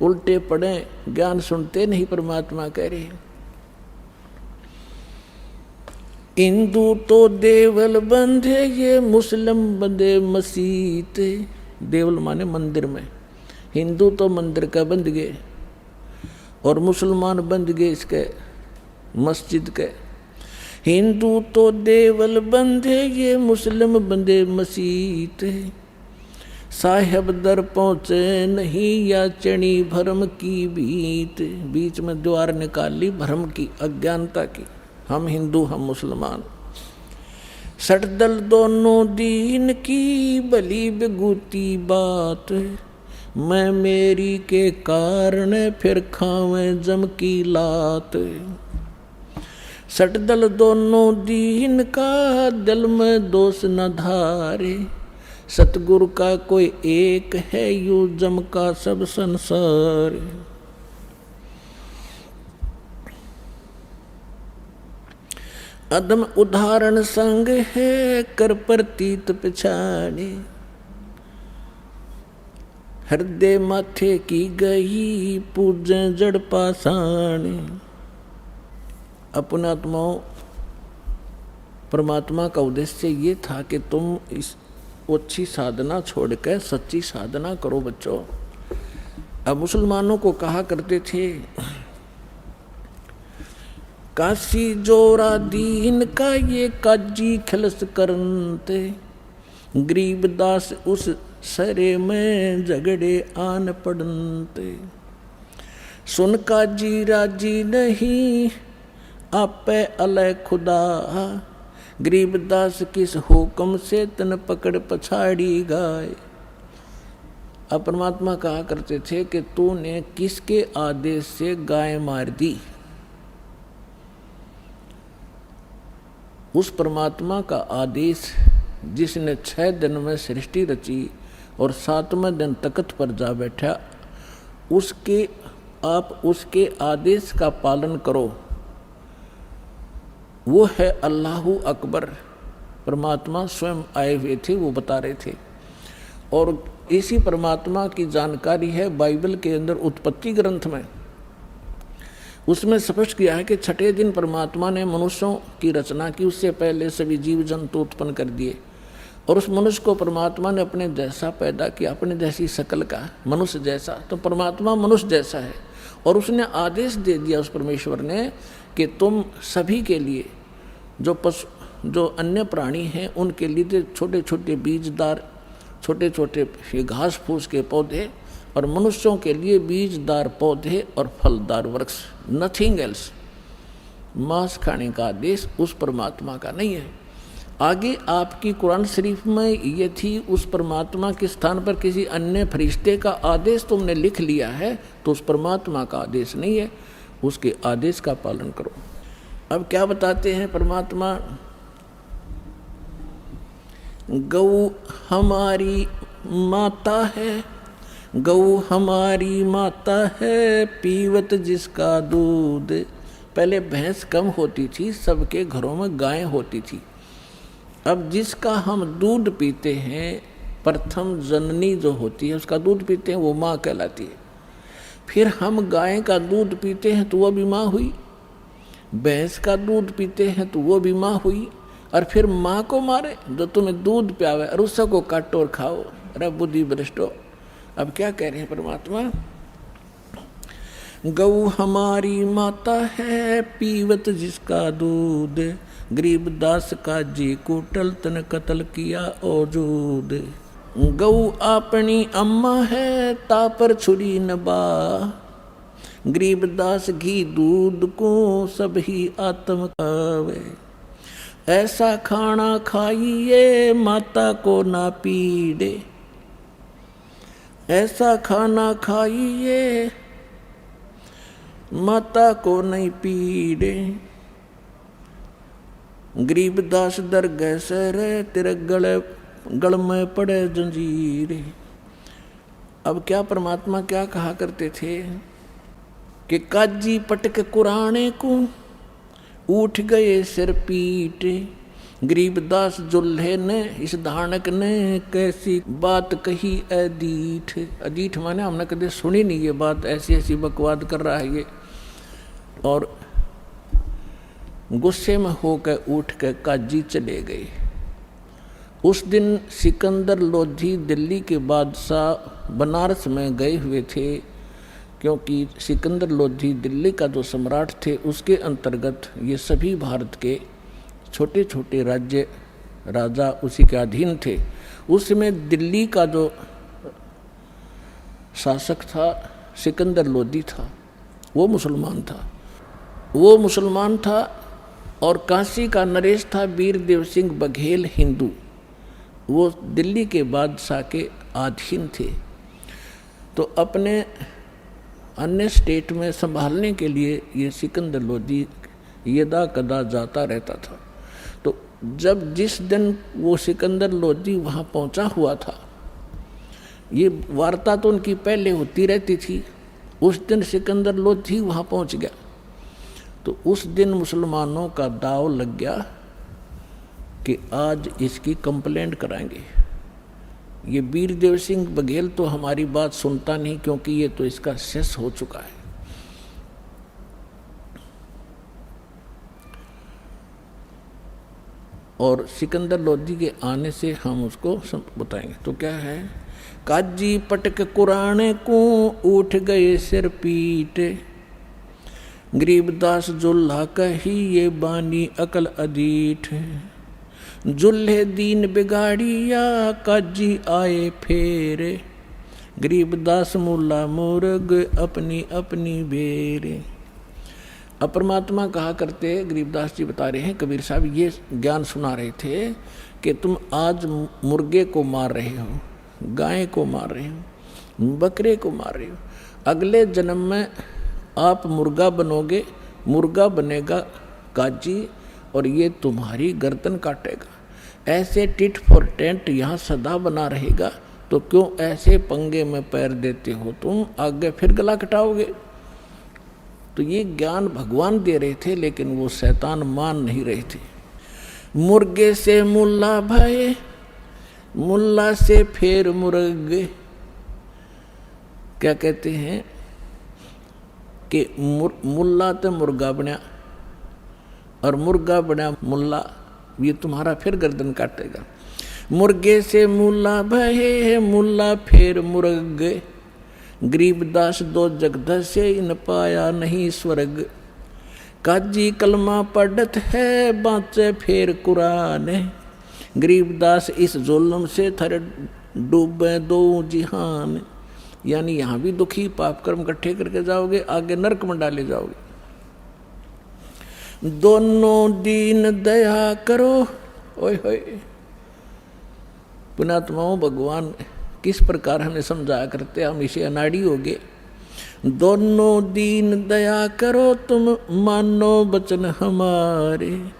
उल्टे पड़े, ज्ञान सुनते नहीं। परमात्मा कह रहे हिंदू तो देवल बंधे, ये मुस्लिम बंधे मसीत। देवल माने मंदिर में। हिंदू तो मंदिर का बंद गए और मुसलमान बंद गए इसके मस्जिद के। हिंदू तो देवल बंधे, ये मुस्लिम बंधे मसीत। साहेब दर पहुँचे नहीं या चणी भरम की बीत। बीच में द्वार निकाल ली भरम की, अज्ञानता की। हम हिंदू हम मुसलमान, सटदल दोनों दीन की भली बेगूती बात। मैं मेरी के कारण फिर खावे जम की लात। सटदल दोनों दीन का दिल में दोष न धारे। सतगुरु का कोई एक है यू जम का सब संसार। अदम उदाहरण संग है कर प्रतीत पिछाड़े। हृदय माथे की गई पूजे जड़ पाषाण। अपने आत्माओं, परमात्मा का उद्देश्य ये था कि तुम इस अच्छी साधना छोड़कर सच्ची साधना करो बच्चों। अब मुसलमानों को कहा करते थे काशी जोरा दीन का ये काजी खिलस करनते। गरीबदास उस सरे में झगड़े आन पड़नते। सुन काजी राजी नहीं आपे अलय खुदा। गरीबदास किस हुक्म से तन पकड़ पछाड़ी गाय। अब परमात्मा कहा करते थे कि तूने किसके आदेश से गाय मार दी। उस परमात्मा का आदेश जिसने 6 दिन में सृष्टि रची और 7वें दिन तख्त पर जा बैठा, आप उसके आदेश का पालन करो। वो है अल्लाहु अकबर। परमात्मा स्वयं आए हुए थे, वो बता रहे थे। और इसी परमात्मा की जानकारी है बाइबल के अंदर उत्पत्ति ग्रंथ में। उसमें स्पष्ट किया है कि 6ठे दिन परमात्मा ने मनुष्यों की रचना की। उससे पहले सभी जीव जंतु उत्पन्न कर दिए और उस मनुष्य को परमात्मा ने अपने जैसा पैदा किया, अपने जैसी शकल का, मनुष्य जैसा। तो परमात्मा मनुष्य जैसा है और उसने आदेश दे दिया उस परमेश्वर ने कि तुम सभी के लिए, जो अन्य प्राणी हैं उनके लिए छोटे छोटे बीजदार, छोटे छोटे घास फूस के पौधे, और मनुष्यों के लिए बीजदार पौधे और फलदार वृक्ष, नथिंग एल्स। मांस खाने का आदेश उस परमात्मा का नहीं है। आगे आपकी कुरान शरीफ में ये थी, उस परमात्मा के स्थान पर किसी अन्य फरिश्ते का आदेश तुमने लिख लिया है तो उस परमात्मा का आदेश नहीं है, उसके आदेश का पालन करो। अब क्या बताते हैं परमात्मा, गौ हमारी माता है, गौ हमारी माता है, पीवत जिसका दूध। पहले भैंस कम होती थी, सबके घरों में गायें होती थी। अब जिसका हम दूध पीते हैं, प्रथम जननी जो होती है उसका दूध पीते हैं, वो माँ कहलाती है। फिर हम गाय का दूध पीते हैं तो वो भी माँ हुई, भैंस का दूध पीते हैं तो वो भी माँ हुई, और फिर माँ को मारे जो तुम्हें दूध प्यावे और उसको काटो और खाओ। अरे बुद्धि भ्रष्टो। अब क्या कह रहे हैं परमात्मा, गौ हमारी माता है, पीवत जिसका दूध। गरीबदास का जी को टलतन कत्ल किया औजूद। गौ अपनी अम्मा है, तापर छुरी नबा। गरीबदास घी दूध को सब ही आत्म खावे। ऐसा खाना खाइए माता को ना पीड़े, ऐसा खाना खाइए माता को नहीं पीड़े। गरीबदास दर गए सर, तेरे गल में पड़े जंजीर। अब क्या परमात्मा क्या कहा करते थे कि काजी पटक कुराने को उठ गए सिर पीट। गरीबदास जुल्हे ने, इस धानक ने कैसी बात कही अदीठ। अदीठ माने हमने कभी सुनी नहीं ये बात, ऐसी ऐसी बकवाद कर रहा है ये। और गुस्से में होकर उठ कर काजी चले गए उस दिन सिकंदर लोधी दिल्ली के बादशाह बनारस में गए हुए थे, क्योंकि सिकंदर लोधी दिल्ली का जो सम्राट थे उसके अंतर्गत ये सभी भारत के छोटे छोटे राज्य राजा उसी के अधीन थे। उसमें दिल्ली का जो शासक था सिकंदर लोधी था, वो मुसलमान था और काशी का नरेश था वीरदेव सिंह बघेल हिंदू, वो दिल्ली के बादशाह के अधीन थे। तो अपने अन्य स्टेट में संभालने के लिए ये सिकंदर लोधी यदा कदा जाता रहता था। तो जिस दिन वो सिकंदर लोधी वहाँ पहुँचा हुआ था, ये वार्ता तो उनकी पहले होती रहती थी, उस दिन सिकंदर लोधी वहाँ पहुँच गया। तो उस दिन मुसलमानों का दाव लग गया कि आज इसकी कंप्लेंट कराएंगे। ये वीरदेव सिंह बघेल तो हमारी बात सुनता नहीं, क्योंकि ये तो इसका शेष हो चुका है। और सिकंदर लोधी के आने से हम उसको बताएंगे। तो क्या है, काजी पटक कुराने को उठ गए सिर पीट, गरीबदास जुल्हा कही ये बानी अकल अदीठ, जुल्हे दीन बिगाड़िया काजी आए फेरे, गरीबदास मुल्ला मुर्ग अपनी अपनी बेरे। अब परमात्मा कहा करते, गरीबदास जी बता रहे हैं, कबीर साहब ये ज्ञान सुना रहे थे कि तुम आज मुर्गे को मार रहे हो, गाय को मार रहे हो, बकरे को मार रहे हो, अगले जन्म में आप मुर्गा बनोगे, मुर्गा बनेगा काजी और ये तुम्हारी गर्दन काटेगा। ऐसे टिट फॉर टेंट यहाँ सदा बना रहेगा, तो क्यों ऐसे पंगे में पैर देते हो तुम, आगे फिर गला कटाओगे। तो ये ज्ञान भगवान दे रहे थे, लेकिन वो शैतान मान नहीं रहे थे। मुर्गे से मुल्ला भये, मुल्ला से फिर मुर्गे। क्या कहते हैं कि मुल्ला तो मुर्गा बना और मुर्गा बना मुल्ला, ये तुम्हारा फिर गर्दन काटेगा। मुर्गे से मुल्ला भये, मुल्ला फिर मुर्गे, गरीबदास दो जगदसे इन पाया नहीं स्वर्ग, काजी कलमा पढ़त है बाँचे फिर कुरान, गरीबदास इस जुल्म से थर डूबे दो जिहान। यानी यहाँ भी दुखी पाप कर्म इकट्ठे करके जाओगे, आगे नरक में डाले जाओगे। दोनों दीन दया करो, ओए होए पुणात्माओं, भगवान किस प्रकार हमें समझाया करते, हम इसे अनाड़ी हो गए। दोनों दीन दया करो तुम मानो बचन हमारे,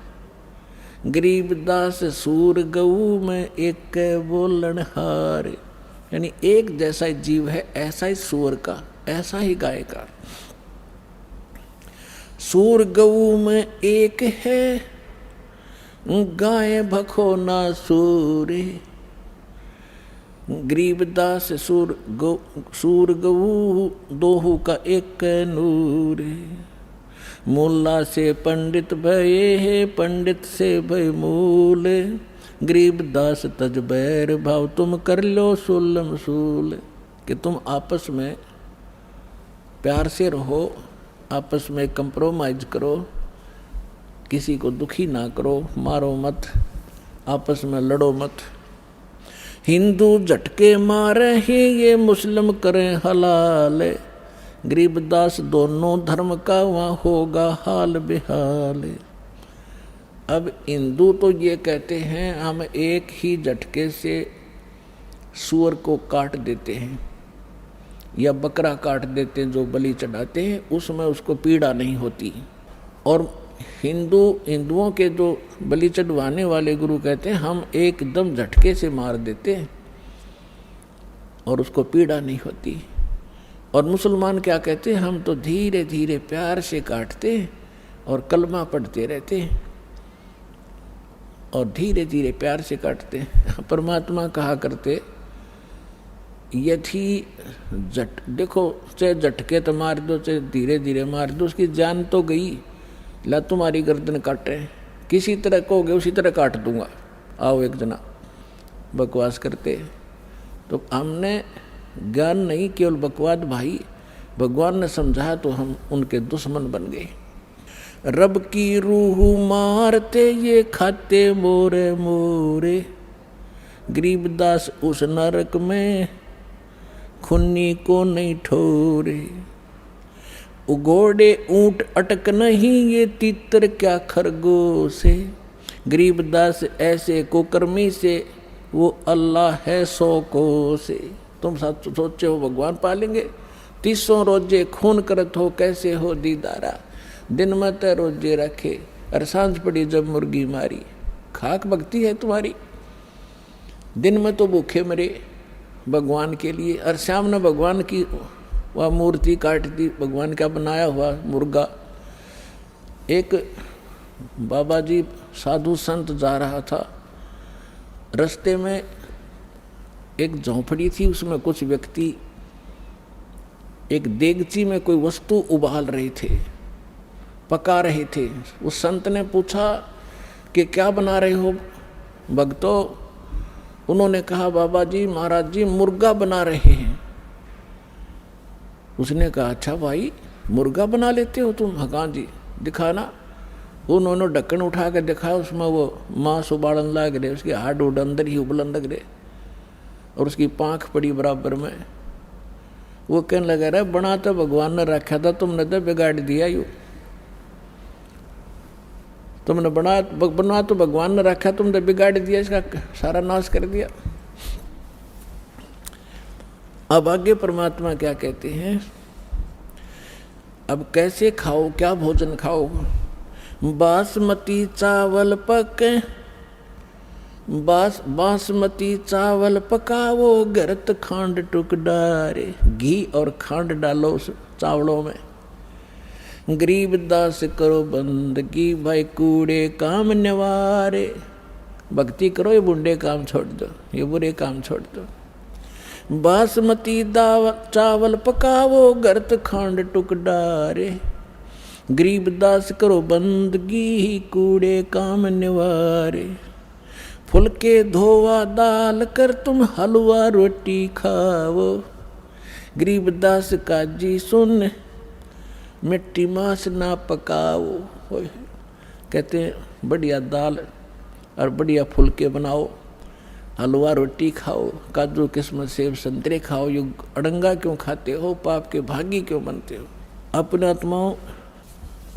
गरीबदास सूर गऊ में एक बोलन हारे। यानी एक जैसा ही जीव है, ऐसा ही सूर का, ऐसा ही गाय का। सूर गऊ में एक है, गाय भखो ना सूरे, गरीबदास सूर गऊ दोहू का एक नूर, मुल्ला से पंडित भये है, पंडित से भय मूल, गरीबदास तज बैर भाव तुम कर लो सुलम सूल। कि तुम आपस में प्यार से रहो, आपस में कंप्रोमाइज करो, किसी को दुखी ना करो, मारो मत, आपस में लड़ो मत। हिंदू झटके मारे ही ये मुस्लिम करें हलाल, गरीबदास दोनों धर्म का वहाँ होगा हाल बेहाल। अब हिंदू तो ये कहते हैं हम एक ही झटके से सूअर को काट देते हैं या बकरा काट देते हैं, जो बलि चढ़ाते हैं उसमें उसको पीड़ा नहीं होती। और हिंदुओं के जो बलि चढ़वाने वाले गुरु कहते हैं हम एकदम झटके से मार देते हैं और उसको पीड़ा नहीं होती। और मुसलमान क्या कहते हैं, हम तो धीरे धीरे प्यार से काटते हैं और कलमा पढ़ते रहते हैं और धीरे धीरे प्यार से काटते हैं। परमात्मा कहा करते, यदि देखो चाहे झटके तो मार दो, चाहे धीरे धीरे मार दो, उसकी जान तो गई। ला तुम्हारी गर्दन काटे, किसी तरह कहोगे उसी तरह काट दूंगा, आओ एक जना। बकवास करते। तो हमने ज्ञान नहीं, केवल बकवास भाई, भगवान ने समझाया तो हम उनके दुश्मन बन गए। रब की रूह मारते ये खाते मोरे मोरे, गरीबदास उस नरक में खुन्नी को नहीं ठोरे। घोड़े ऊंट अटक नहीं ये तीतर क्या खरगोश है, गरीबदास ऐसे कुकर्मी से वो अल्लाह है 100 कोस से। तुम सोचे हो भगवान पालेंगे, 300 रोजे खून करत हो कैसे हो दीदारा, दिन में तो रोजे रखे और सांझ पड़ी जब मुर्गी मारी। खाक भक्ति है तुम्हारी, दिन में तो भूखे मरे भगवान के लिए, और शाम ने भगवान की वह मूर्ति काट दी, भगवान का बनाया हुआ मुर्गा। एक बाबा जी साधु संत जा रहा था, रास्ते में एक झोंपड़ी थी, उसमें कुछ व्यक्ति एक देगची में कोई वस्तु उबाल रहे थे, पका रहे थे। उस संत ने पूछा कि क्या बना रहे हो भक्तों? उन्होंने कहा बाबा जी महाराज जी मुर्गा बना रहे हैं। उसने कहा अच्छा भाई मुर्गा बना लेते हो तुम? हाँ जी, दिखाना। उन्होंने ढक्कन उठा कर दिखाया, उसमें वो मांस उबालन लग रहे, उसके हाड उड अंदर ही उबलन लग रहे और उसकी पाँख पड़ी बराबर में। वो कहने लगा रहा बना तो भगवान ने रखा था, तुमने तो बिगाड़ दिया। यू तुमने बना तो भगवान ने रखा, तुमने बिगाड़ दिया, इसका सारा नाश कर दिया। अब आगे परमात्मा क्या कहते हैं, अब कैसे खाओ, क्या भोजन खाओ? बासमती चावल पके, बासमती चावल पकावो, गरत खांड टुक डारे। घी और खांड डालो उस चावलों में। गरीबदास करो बंदगी, भाई कूड़े काम निवारे। भक्ति करो, ये बुंडे काम छोड़ दो, ये बुरे काम छोड़ दो। बासमती चावल पकावो, गरत खांड टुक डारे। गरीबदास करो बंदगी, कूड़े काम निवारे। फुलके धोवा दाल कर, तुम हलवा रोटी खाओ। गरीबदास का जी सुन, मिट्टी मांस ना पकाओ। कहते हैं बढ़िया दाल और बढ़िया फुलके बनाओ, हलवा रोटी खाओ, काजू किस्मत सेब संतरे खाओ। ये अड़ंगा क्यों खाते हो? पाप के भागी क्यों बनते हो? अपने आत्माओं,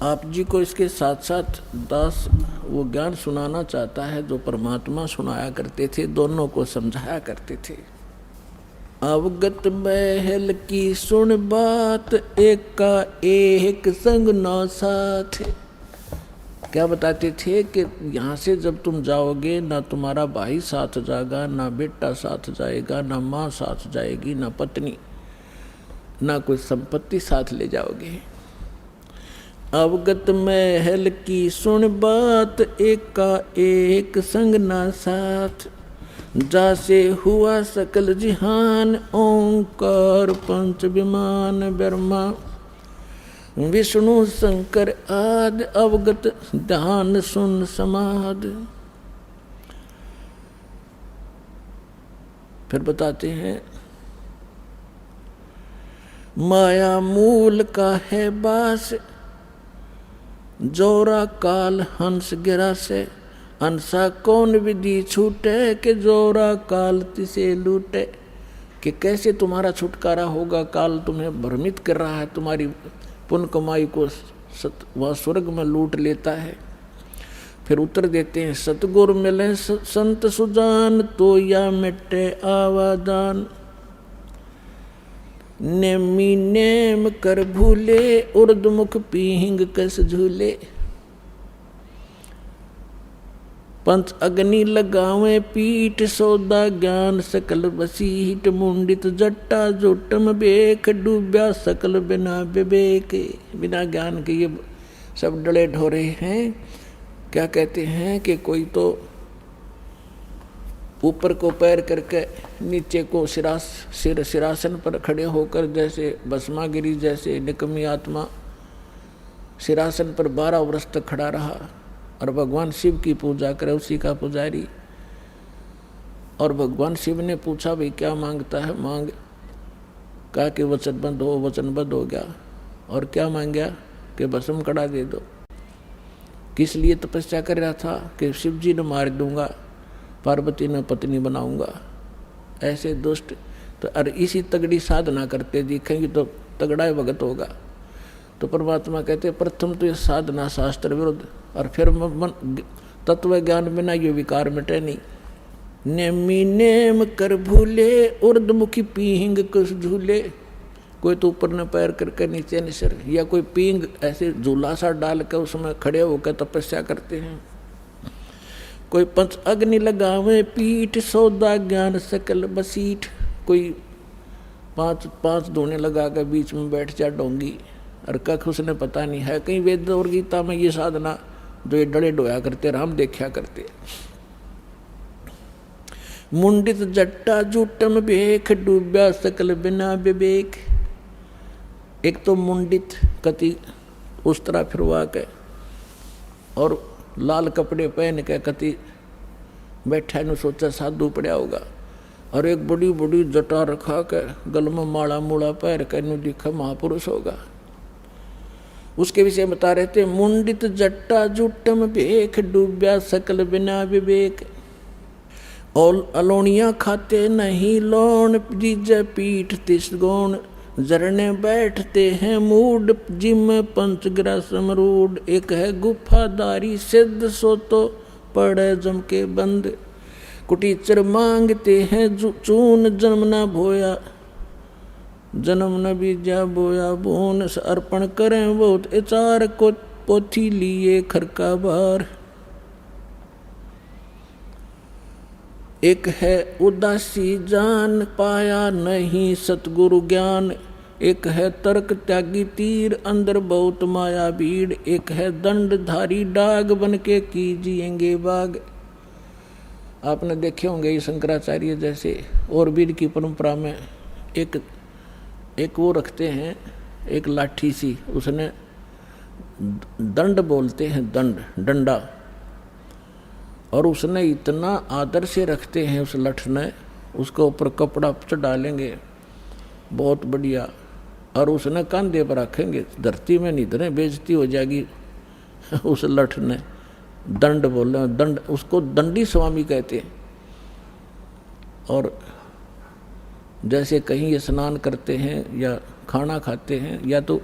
आप जी को इसके साथ साथ दास वो ज्ञान सुनाना चाहता है जो परमात्मा सुनाया करते थे, दोनों को समझाया करते थे। अवगत महल की सुन बात, एक का एक संग नौ साथ। क्या बताते थे कि यहाँ से जब तुम जाओगे, ना तुम्हारा भाई साथ जाएगा, ना बेटा साथ जाएगा, ना माँ साथ जाएगी, ना पत्नी, ना कोई संपत्ति साथ ले जाओगे। अवगत महल की सुन बात, एक का एक संग ना साथ। जासे हुआ सकल जिहान, ओंकार पंच विमान ब्रह्मा विष्णु शंकर आदि। अवगत ध्यान सुन समाद। फिर बताते हैं माया मूल का है बास, जोरा काल हंस गिरा से। हंसा कौन विधि छूटे, कि जोरा काल तिसे लूटे। कि कैसे तुम्हारा छुटकारा होगा, काल तुम्हें भ्रमित कर रहा है, तुम्हारी पुण्य कमाई को वह स्वर्ग में लूट लेता है। फिर उत्तर देते हैं सतगुरु मिले संत सुजान, तो या मिटे आवाजान। नेमी नेम कर भूले, उर्दमुख पीहिंग कस झूले। पंच अग्नि लगावे पीठ, सौदा ज्ञान सकल बसीट। मुंडित जट्टा जोटम बेख, डूब्या सकल बिना विवेक। बिना ज्ञान के ये सब डले ढोरे हैं। क्या कहते हैं कि कोई तो ऊपर को पैर करके नीचे को सिरासन पर खड़े होकर, जैसे भस्मागिरी जैसे निकमी आत्मा सिरासन पर 12 वर्ष तक खड़ा रहा और भगवान शिव की पूजा करे, उसी का पुजारी। और भगवान शिव ने पूछा भाई क्या मांगता है, मांग। कहा कि वचनबद्ध हो, वचनबद्ध हो गया। और क्या मांग गया कि भस्म कड़ा दे दो। किस लिए तपस्या कर रहा था कि शिव जी ने मार दूंगा, पार्वती ने पत्नी बनाऊंगा। ऐसे दुष्ट तो अरे इसी तगड़ी साधना करते दिखेंगे तो तगड़ा भगत होगा। तो परमात्मा कहते प्रथम तो ये साधना शास्त्र विरुद्ध, और फिर तत्व ज्ञान बिना ये विकार मिटे नहीं। नेमी नेम कर भूले उर्दमुखी पींग कुछ झूले। कोई तो ऊपर न पैर करके नीचे न सिर, या कोई पींग ऐसे झूला सा डाल कर उसमें खड़े होकर तपस्या करते हैं। कोई पंच अग्नि लगावे पीठ सौदा ज्ञान सकल बसीठ। कोई पांच धोने लगा कर बीच में बैठ जा डोंगी, और कख उसने पता नहीं है। कहीं वेद और गीता में ये साधना जो ये डड़े डोया करते राम देखा करते। मुंडित जट्टा जूटम बेख डूब्या सकल बिना विवेक। एक तो मुंडित कति उस तरह फिरवा के और लाल कपड़े पहन के कति बैठा न सोचा साधु पड़ा होगा, और एक बड़ी बड़ी जटा रखा के गल में माला मूला पैर के नु दिखा महापुरुष होगा। उसके विषय बता रहे थे मुंडित जट्टा जुटम बेख डूब्या सकल बिना विवेक। और अलोनिया खाते नहीं लोन जीजे पीठ तिस गौण। जरने बैठते हैं मूड जिम पंचग्रा समरूड। एक है गुफादारी सिद्ध सो तो पड़े जम के बंद। कुटीचर मांगते हैं चून जन्म न भोया। जन्म न बीजा बोया बोन अर्पण करें बहुत एचार को पोथी लिए खरका बार। एक है उदासी जान पाया नहीं सतगुरु ज्ञान। एक है तर्क त्यागी तीर अंदर बहुत माया भीड़। एक है दंडधारी डाग बन के कीजिएंगे बाग। आपने देखे होंगे ये शंकराचार्य जैसे और वीर की परंपरा में एक वो रखते हैं, एक लाठी सी, उसने दंड बोलते हैं, डंडा, और उसने इतना आदर से रखते हैं उस लठ ने, उसके ऊपर कपड़ा डालेंगे बहुत बढ़िया, और उसने कंधे पर रखेंगे, धरती में नहीं धरे बेइज्जती हो जाएगी। उस लठ ने दंड बोले, दंड उसको दंडी स्वामी कहते हैं। और जैसे कहीं स्नान करते हैं या खाना खाते हैं, या तो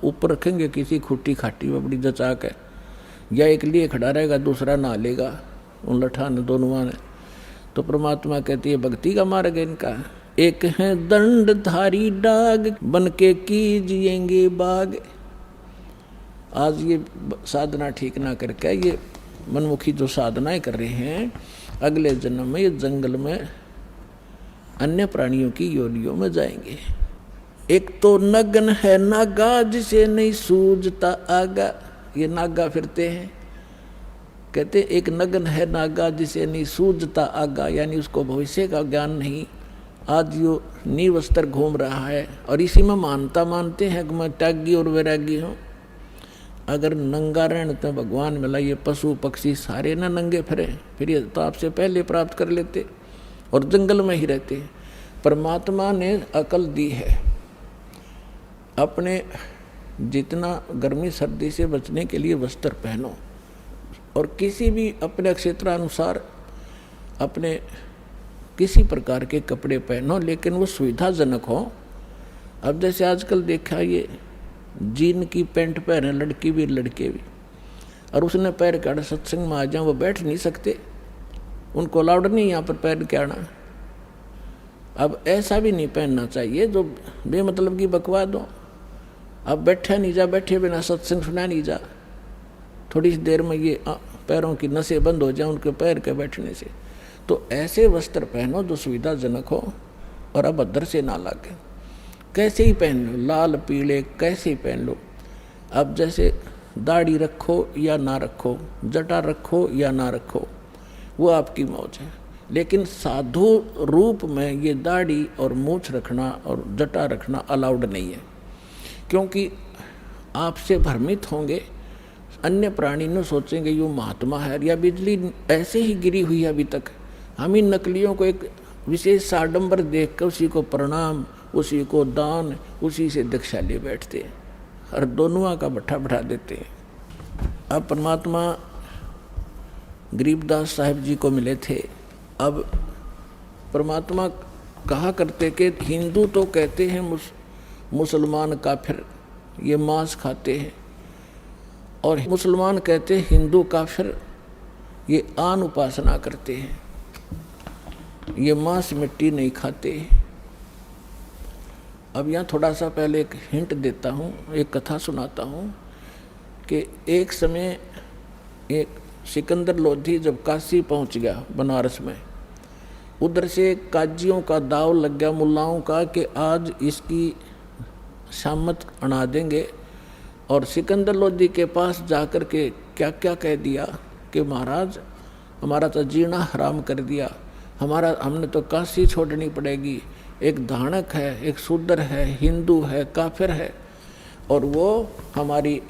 ऊपर रखेंगे किसी खुट्टी खाटी में बड़ी जचा के, या एक लिए खड़ा रहेगा दूसरा नहा लेगा उन लठा ने दोनों ने। तो परमात्मा कहती है भक्ति का मार्ग है इनका। एक है दंडधारी डाग बन के कीजिएंगे बाग। आज ये साधना ठीक ना करके ये मनमुखी जो साधनाएं कर रहे हैं, अगले जन्म में ये जंगल में अन्य प्राणियों की योनियों में जाएंगे। एक तो नगन है नागा जिसे नहीं सूझता आगा। ये नागा फिरते हैं, कहते एक नगन है नागा जिसे नहीं सूझता आगा, यानी उसको भविष्य का ज्ञान नहीं। आज यो निवस्त्र घूम रहा है और इसी में मानते हैं कि मैं त्यागी और वैरागी हूँ। अगर नंगा रहने तो भगवान मिला, ये पशु पक्षी सारे ना नंगे फिरे, फिर ये तो आपसे पहले प्राप्त कर लेते और जंगल में ही रहते। परमात्मा ने अकल दी है, अपने जितना गर्मी सर्दी से बचने के लिए वस्त्र पहनो, और किसी भी अपने क्षेत्रानुसार अपने किसी प्रकार के कपड़े पहनो, लेकिन वो सुविधाजनक हो। अब जैसे आजकल देखा ये जीन की पैंट पहने लड़की भी लड़के भी, और उसने पैर के आड़ा सत्संग में आ जाए, वो बैठ नहीं सकते, उनको अलाउड नहीं यहाँ पर पैर के आना। अब ऐसा भी नहीं पहनना चाहिए जो बेमतलब की बकवाद हो। अब बैठा नहीं जा, बैठे बिना सत्संग सुना नहीं जा, थोड़ी सी देर में ये पैरों की नसें बंद हो जाए उनके पैर के बैठने से। तो ऐसे वस्त्र पहनो जो सुविधाजनक हो और अभद्र से ना लगे। कैसे ही पहन लो, लाल पीले कैसे ही पहन लो। अब जैसे दाढ़ी रखो या ना रखो, जटा रखो या ना रखो, वो आपकी मौज है। लेकिन साधु रूप में ये दाढ़ी और मूछ रखना और जटा रखना अलाउड नहीं है, क्योंकि आपसे भ्रमित होंगे। अन्य प्राणी न सोचेंगे यो महात्मा है, या बिजली ऐसे ही गिरी हुई है अभी तक, हम इन नकलियों को एक विशेष साडंबर देख कर उसी को प्रणाम, उसी को दान, उसी से दीक्षा ले बैठते और दोनों का बैठा बैठा देते। अब परमात्मा गरीबदास साहिब जी को मिले थे। अब परमात्मा कहा करते कि हिंदू तो कहते हैं मुसलमान काफिर, ये मांस खाते हैं, और मुसलमान कहते हैं हिंदू काफिर, ये आन उपासना करते हैं, ये मांस मिट्टी नहीं खाते। अब यहाँ थोड़ा सा पहले एक हिंट देता हूँ, एक कथा सुनाता हूँ कि एक समय एक सिकंदर लोधी जब काशी पहुँच गया बनारस में, उधर से काजियों का दाव लग गया, मुल्लाओं का, कि आज इसकी शामत अड़ा देंगे। और सिकंदर लोधी के पास जाकर के क्या क्या कह दिया कि महाराज हमारा तो जीना हराम कर दिया, हमने तो काशी छोड़नी पड़ेगी। एक धानक है, एक शूद्र है, हिंदू है, काफिर है, और वो हमारी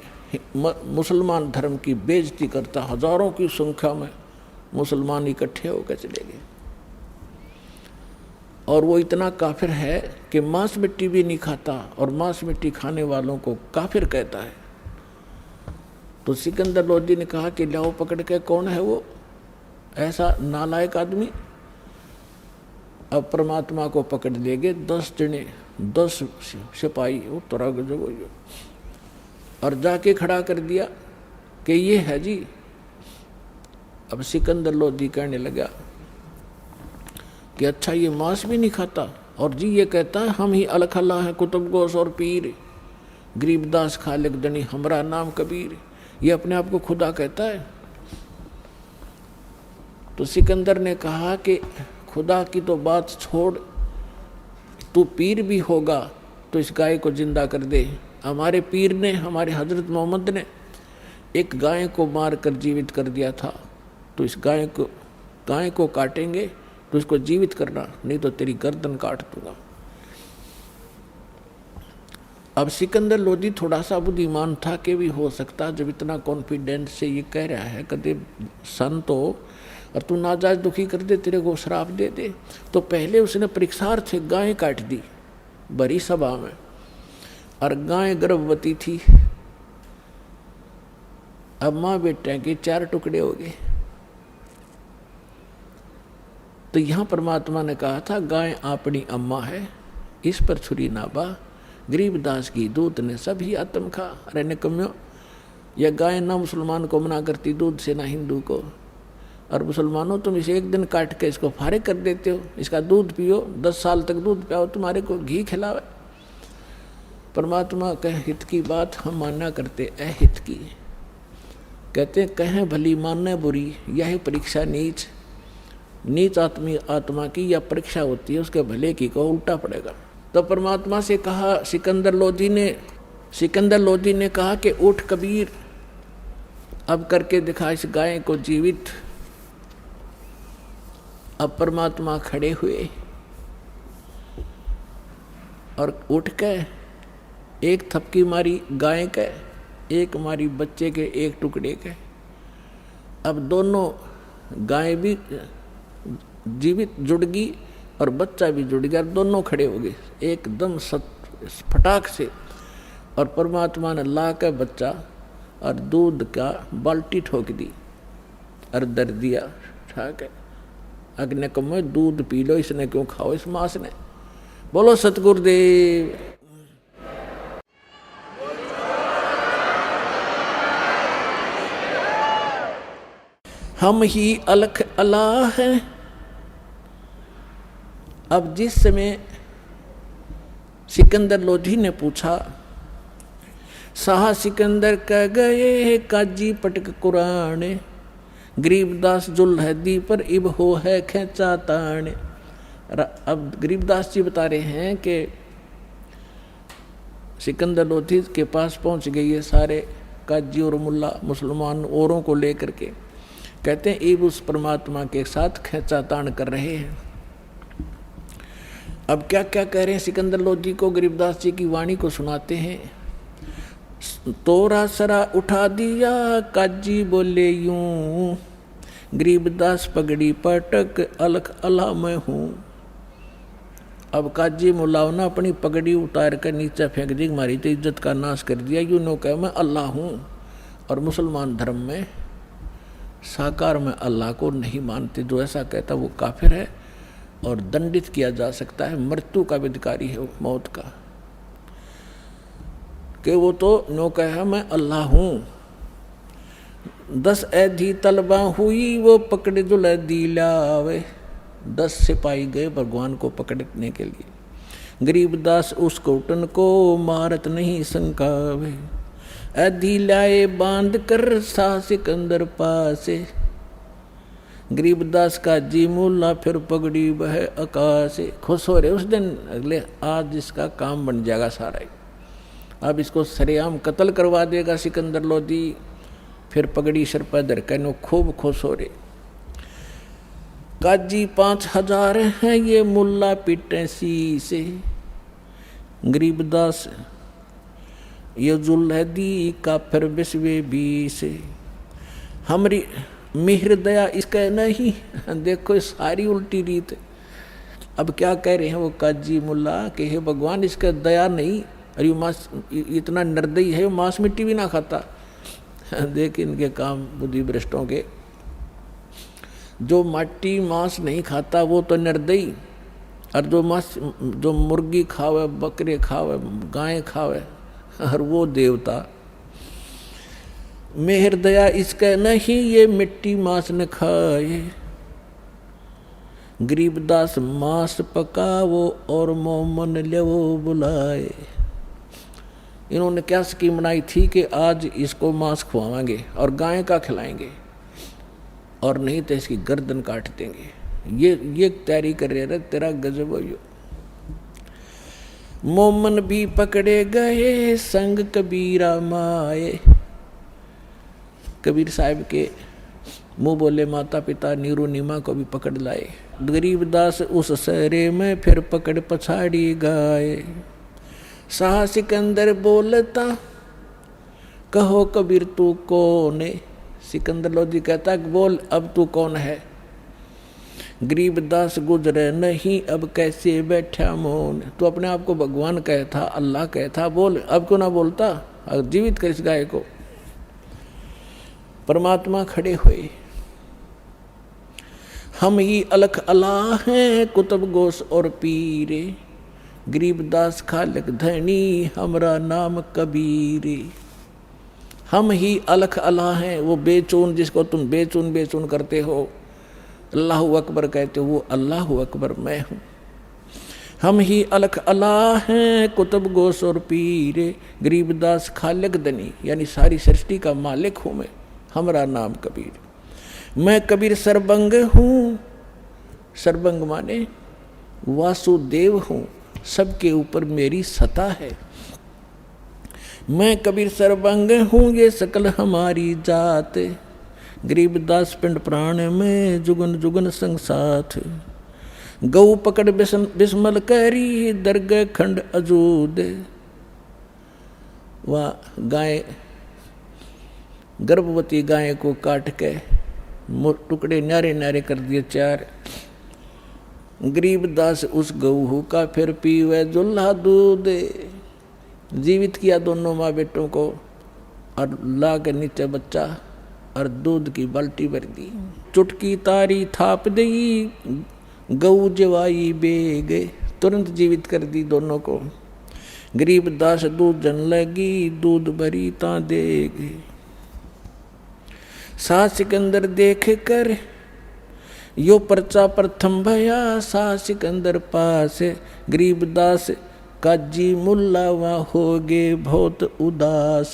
मुसलमान धर्म की बेइज्जती करता। हजारों की संख्या में मुसलमान इकट्ठे होकर चले गए, और वो इतना काफिर है कि मांस मिट्टी भी नहीं खाता, और मांस मिट्टी खाने वालों को काफिर कहता है। तो सिकंदर लोधी ने कहा कि लाओ पकड़ के, कौन है वो ऐसा नालायक आदमी। अब परमात्मा को पकड़ लेंगे 10 जने, 10 सिपाही, वो तोरा गजब हो, और जाके खड़ा कर दिया कि ये है जी। अब सिकंदर लोधी कहने लगा कि अच्छा ये मांस भी नहीं खाता, और जी ये कहता है हम ही अलख अल्लाह है, कुतुब गोस और पीर, गरीबदास खालिक दनी हमरा नाम कबीर, ये अपने आप को खुदा कहता है। तो सिकंदर ने कहा कि खुदा की तो बात छोड़, तू पीर भी होगा तो इस गाय को जिंदा कर दे। हमारे पीर ने, हमारे हजरत मोहम्मद ने एक गाय को मार कर जीवित कर दिया था, तो इस गाय को काटेंगे तो इसको जीवित करना, नहीं तो तेरी गर्दन काट दूंगा। अब सिकंदर लोधी थोड़ा सा बुद्धिमान था कि भी हो सकता, जब इतना कॉन्फिडेंस से ये कह रहा है, कदे संत हो और तू नाजायज दुखी कर दे, तेरे को श्राप दे दे। तो पहले उसने परीक्षार्थ गाय काट दी बड़ी सभा में, और गाय गर्भवती थी। अब माँ बेटे के 4 टुकड़े हो गए। तो यहाँ परमात्मा ने कहा था गाय अपनी अम्मा है, इस पर छुरी ना बा, गरीबदास की दूध ने सभी आत्म खा। अरे निकम्यो, यह गाय ना मुसलमान को मना करती दूध से, ना हिंदू को, और मुसलमानों तुम इसे एक दिन काट के इसको फारिग कर देते हो, इसका दूध पियो, 10 साल तक दूध पियाओ, तुम्हारे को घी खिलावे। परमात्मा कह हित की बात हम मानना करते अहित की। कहते कहें भली मानने बुरी, यह परीक्षा नीच आत्मा की यह परीक्षा होती है, उसके भले की को उल्टा पड़ेगा। तो परमात्मा से कहा सिकंदर लोधी ने कहा कि उठ कबीर, अब करके दिखा इस गाय को जीवित। अब परमात्मा खड़े हुए और उठ के एक थपकी मारी गाय के, एक मारी बच्चे के एक टुकड़े के। अब दोनों गाय भी जीवित जुड़ गई और बच्चा भी जुड़ गया, दोनों खड़े हो गए एकदम फटाक से। और परमात्मा ने ला के बच्चा और दूध का बाल्टी ठोक दी और दर दिया, ठीक है, अग्नि को मैं दूध पी लो, इसने क्यों खाओ इस मांस ने। बोलो सतगुरुदेव। हम ही अलख अल्लाह हैं। अब जिस समय सिकंदर लोधी ने पूछा, शाह सिकंदर कह गए काजी पटक कुरान, गरीबदास जुल है दी पर इब हो है खेचा तान। अब गरीबदास जी बता रहे हैं कि सिकंदर लोधी के पास पहुंच गए ये सारे काजी और मुल्ला मुसलमान औरों को लेकर के, कहते हैं इब उस परमात्मा के साथ खेचा तान कर रहे हैं। अब क्या क्या कह रहे हैं सिकंदर लोधी को, गरीबदास जी की वाणी को सुनाते हैं। तोरा सरा उठा दिया काजी बोले यूं, गरीबदास पगड़ी पटक अलख अल्लाह मैं हूँ। अब काजी मुलाव ना अपनी पगड़ी उतार कर नीचे फेंक दी, हमारी तो इज्जत का नाश कर दिया, यूँ नो कह मैं अल्लाह हूँ। और मुसलमान धर्म में साकार में अल्लाह को नहीं मानते, जो ऐसा कहता वो काफिर है और दंडित किया जा सकता है, मृत्यु का भी अधिकारी है, मौत का। कि वो तो नो कहा मैं अल्लाह हूँ। 10 ऐधी तलबा हुई वो पकड़े दुल्हा दिलावे, 10 सिपाही गए भगवान को पकड़ने के लिए। गरीबदास उस कोटन को मारत नहीं संकावे, ऐधी लाए बांध कर शाह सिकंदर पासे। गरीबदास का जी मुल्ला फिर पगड़ी वह आकाशे। खुश हो रहे उस दिन, अगले आज इसका काम बन जाएगा सारा ही। अब इसको सरेआम कत्ल करवा देगा सिकंदर लोधी। फिर पगड़ी सर पर धर कर खूब खुश हो रहे। काजी 5000 हैं ये मुल्ला पिटे सी से। गरीबदास ये जुल्हदी का फिर बिस्वे बी से। हमारी मिहर दया इसका नहीं, देखो सारी उल्टी रीत। अब क्या कह रहे हैं वो काजी मुल्ला कि हे भगवान इसका दया नहीं, अरे मांस इतना निर्दयी है, मांस मिट्टी भी ना खाता। देख इनके काम बुद्धि भ्रष्टों के, जो माटी मांस नहीं खाता वो तो निर्दयी, और जो मुर्गी खावे, बकरे खावे, गाय खावे, और वो देवता। मेहर दया इसका नहीं ये मिट्टी मांस न खाए। गरीबदास मांस पकावो और मोमन लेवो बुलाए। इन्होंने क्या स्कीम बनाई थी कि आज इसको मांस खुआवाएंगे और गाय का खिलाएंगे, और नहीं तो इसकी गर्दन काट देंगे। ये तैयारी कर रहे। तेरा गजब हो। मोमन भी पकड़े गए संग कबीरा माए। कबीर साहब के मुंह बोले माता पिता नीरू नीमा को भी पकड़ लाए। गरीबदास उस सहरे में फिर पकड़ पछाड़ी गाए। शाह सिकंदर बोलता कहो कबीर तू कौन है। सिकंदर लोधी कहता बोल अब तू कौन है। गरीबदास गुजरे नहीं अब कैसे बैठा मौन। तू अपने आप को भगवान कहता, अल्लाह कहता, बोल अब क्यों ना बोलता, जीवित कर इस गाय को। परमात्मा खड़े हुए। हम ही अलख अल्लाह हैं कुतुब गोस और पीरे। गरीबदास खालक धनी हमरा नाम कबीरे। हम ही अलख अल्लाह हैं, वो बेचून जिसको तुम बेचून बेचून करते हो, अल्लाह अकबर कहते हो, वो अल्लाह अकबर मैं हूँ। हम ही अलख अल्लाह हैं कुतुब गोस और पीरे। गरीबदास खालक धनी यानी सारी सृष्टि का मालिक हूँ मैं, हमरा नाम कबीर। मैं कबीर सरबंग हूँ। सरबंग माने वासुदेव हूँ, सबके ऊपर मेरी सत्ता है। मैं कबीर सरबंग हूँ ये सकल हमारी जात। गरीबदास पिंड प्राण में जुगन जुगन संग साथ। गौ पकड़ बिस्मल करी दरगह खंड अजूद। वह गाय गर्भवती गाय को काट के टुकड़े न्यारे न्यारे कर दिए 4। गरीबदास उस गऊ का फिर पीवे जुल्हा दूध। जीवित किया दोनों माँ बेटों को और ला के नीचे बच्चा और दूध की बाल्टी भर दी। चुटकी तारी थाप दी गऊ जवाई बेगे, तुरंत जीवित कर दी दोनों को। गरीबदास दूध जन लगी दूध भरी ता देगे। शाह सिकंदर देख कर यो पर्चा प्रथम भया। शाह सिकंदर पास गरीबदास काजी मुल्ला वहाँ हो गए बहुत उदास।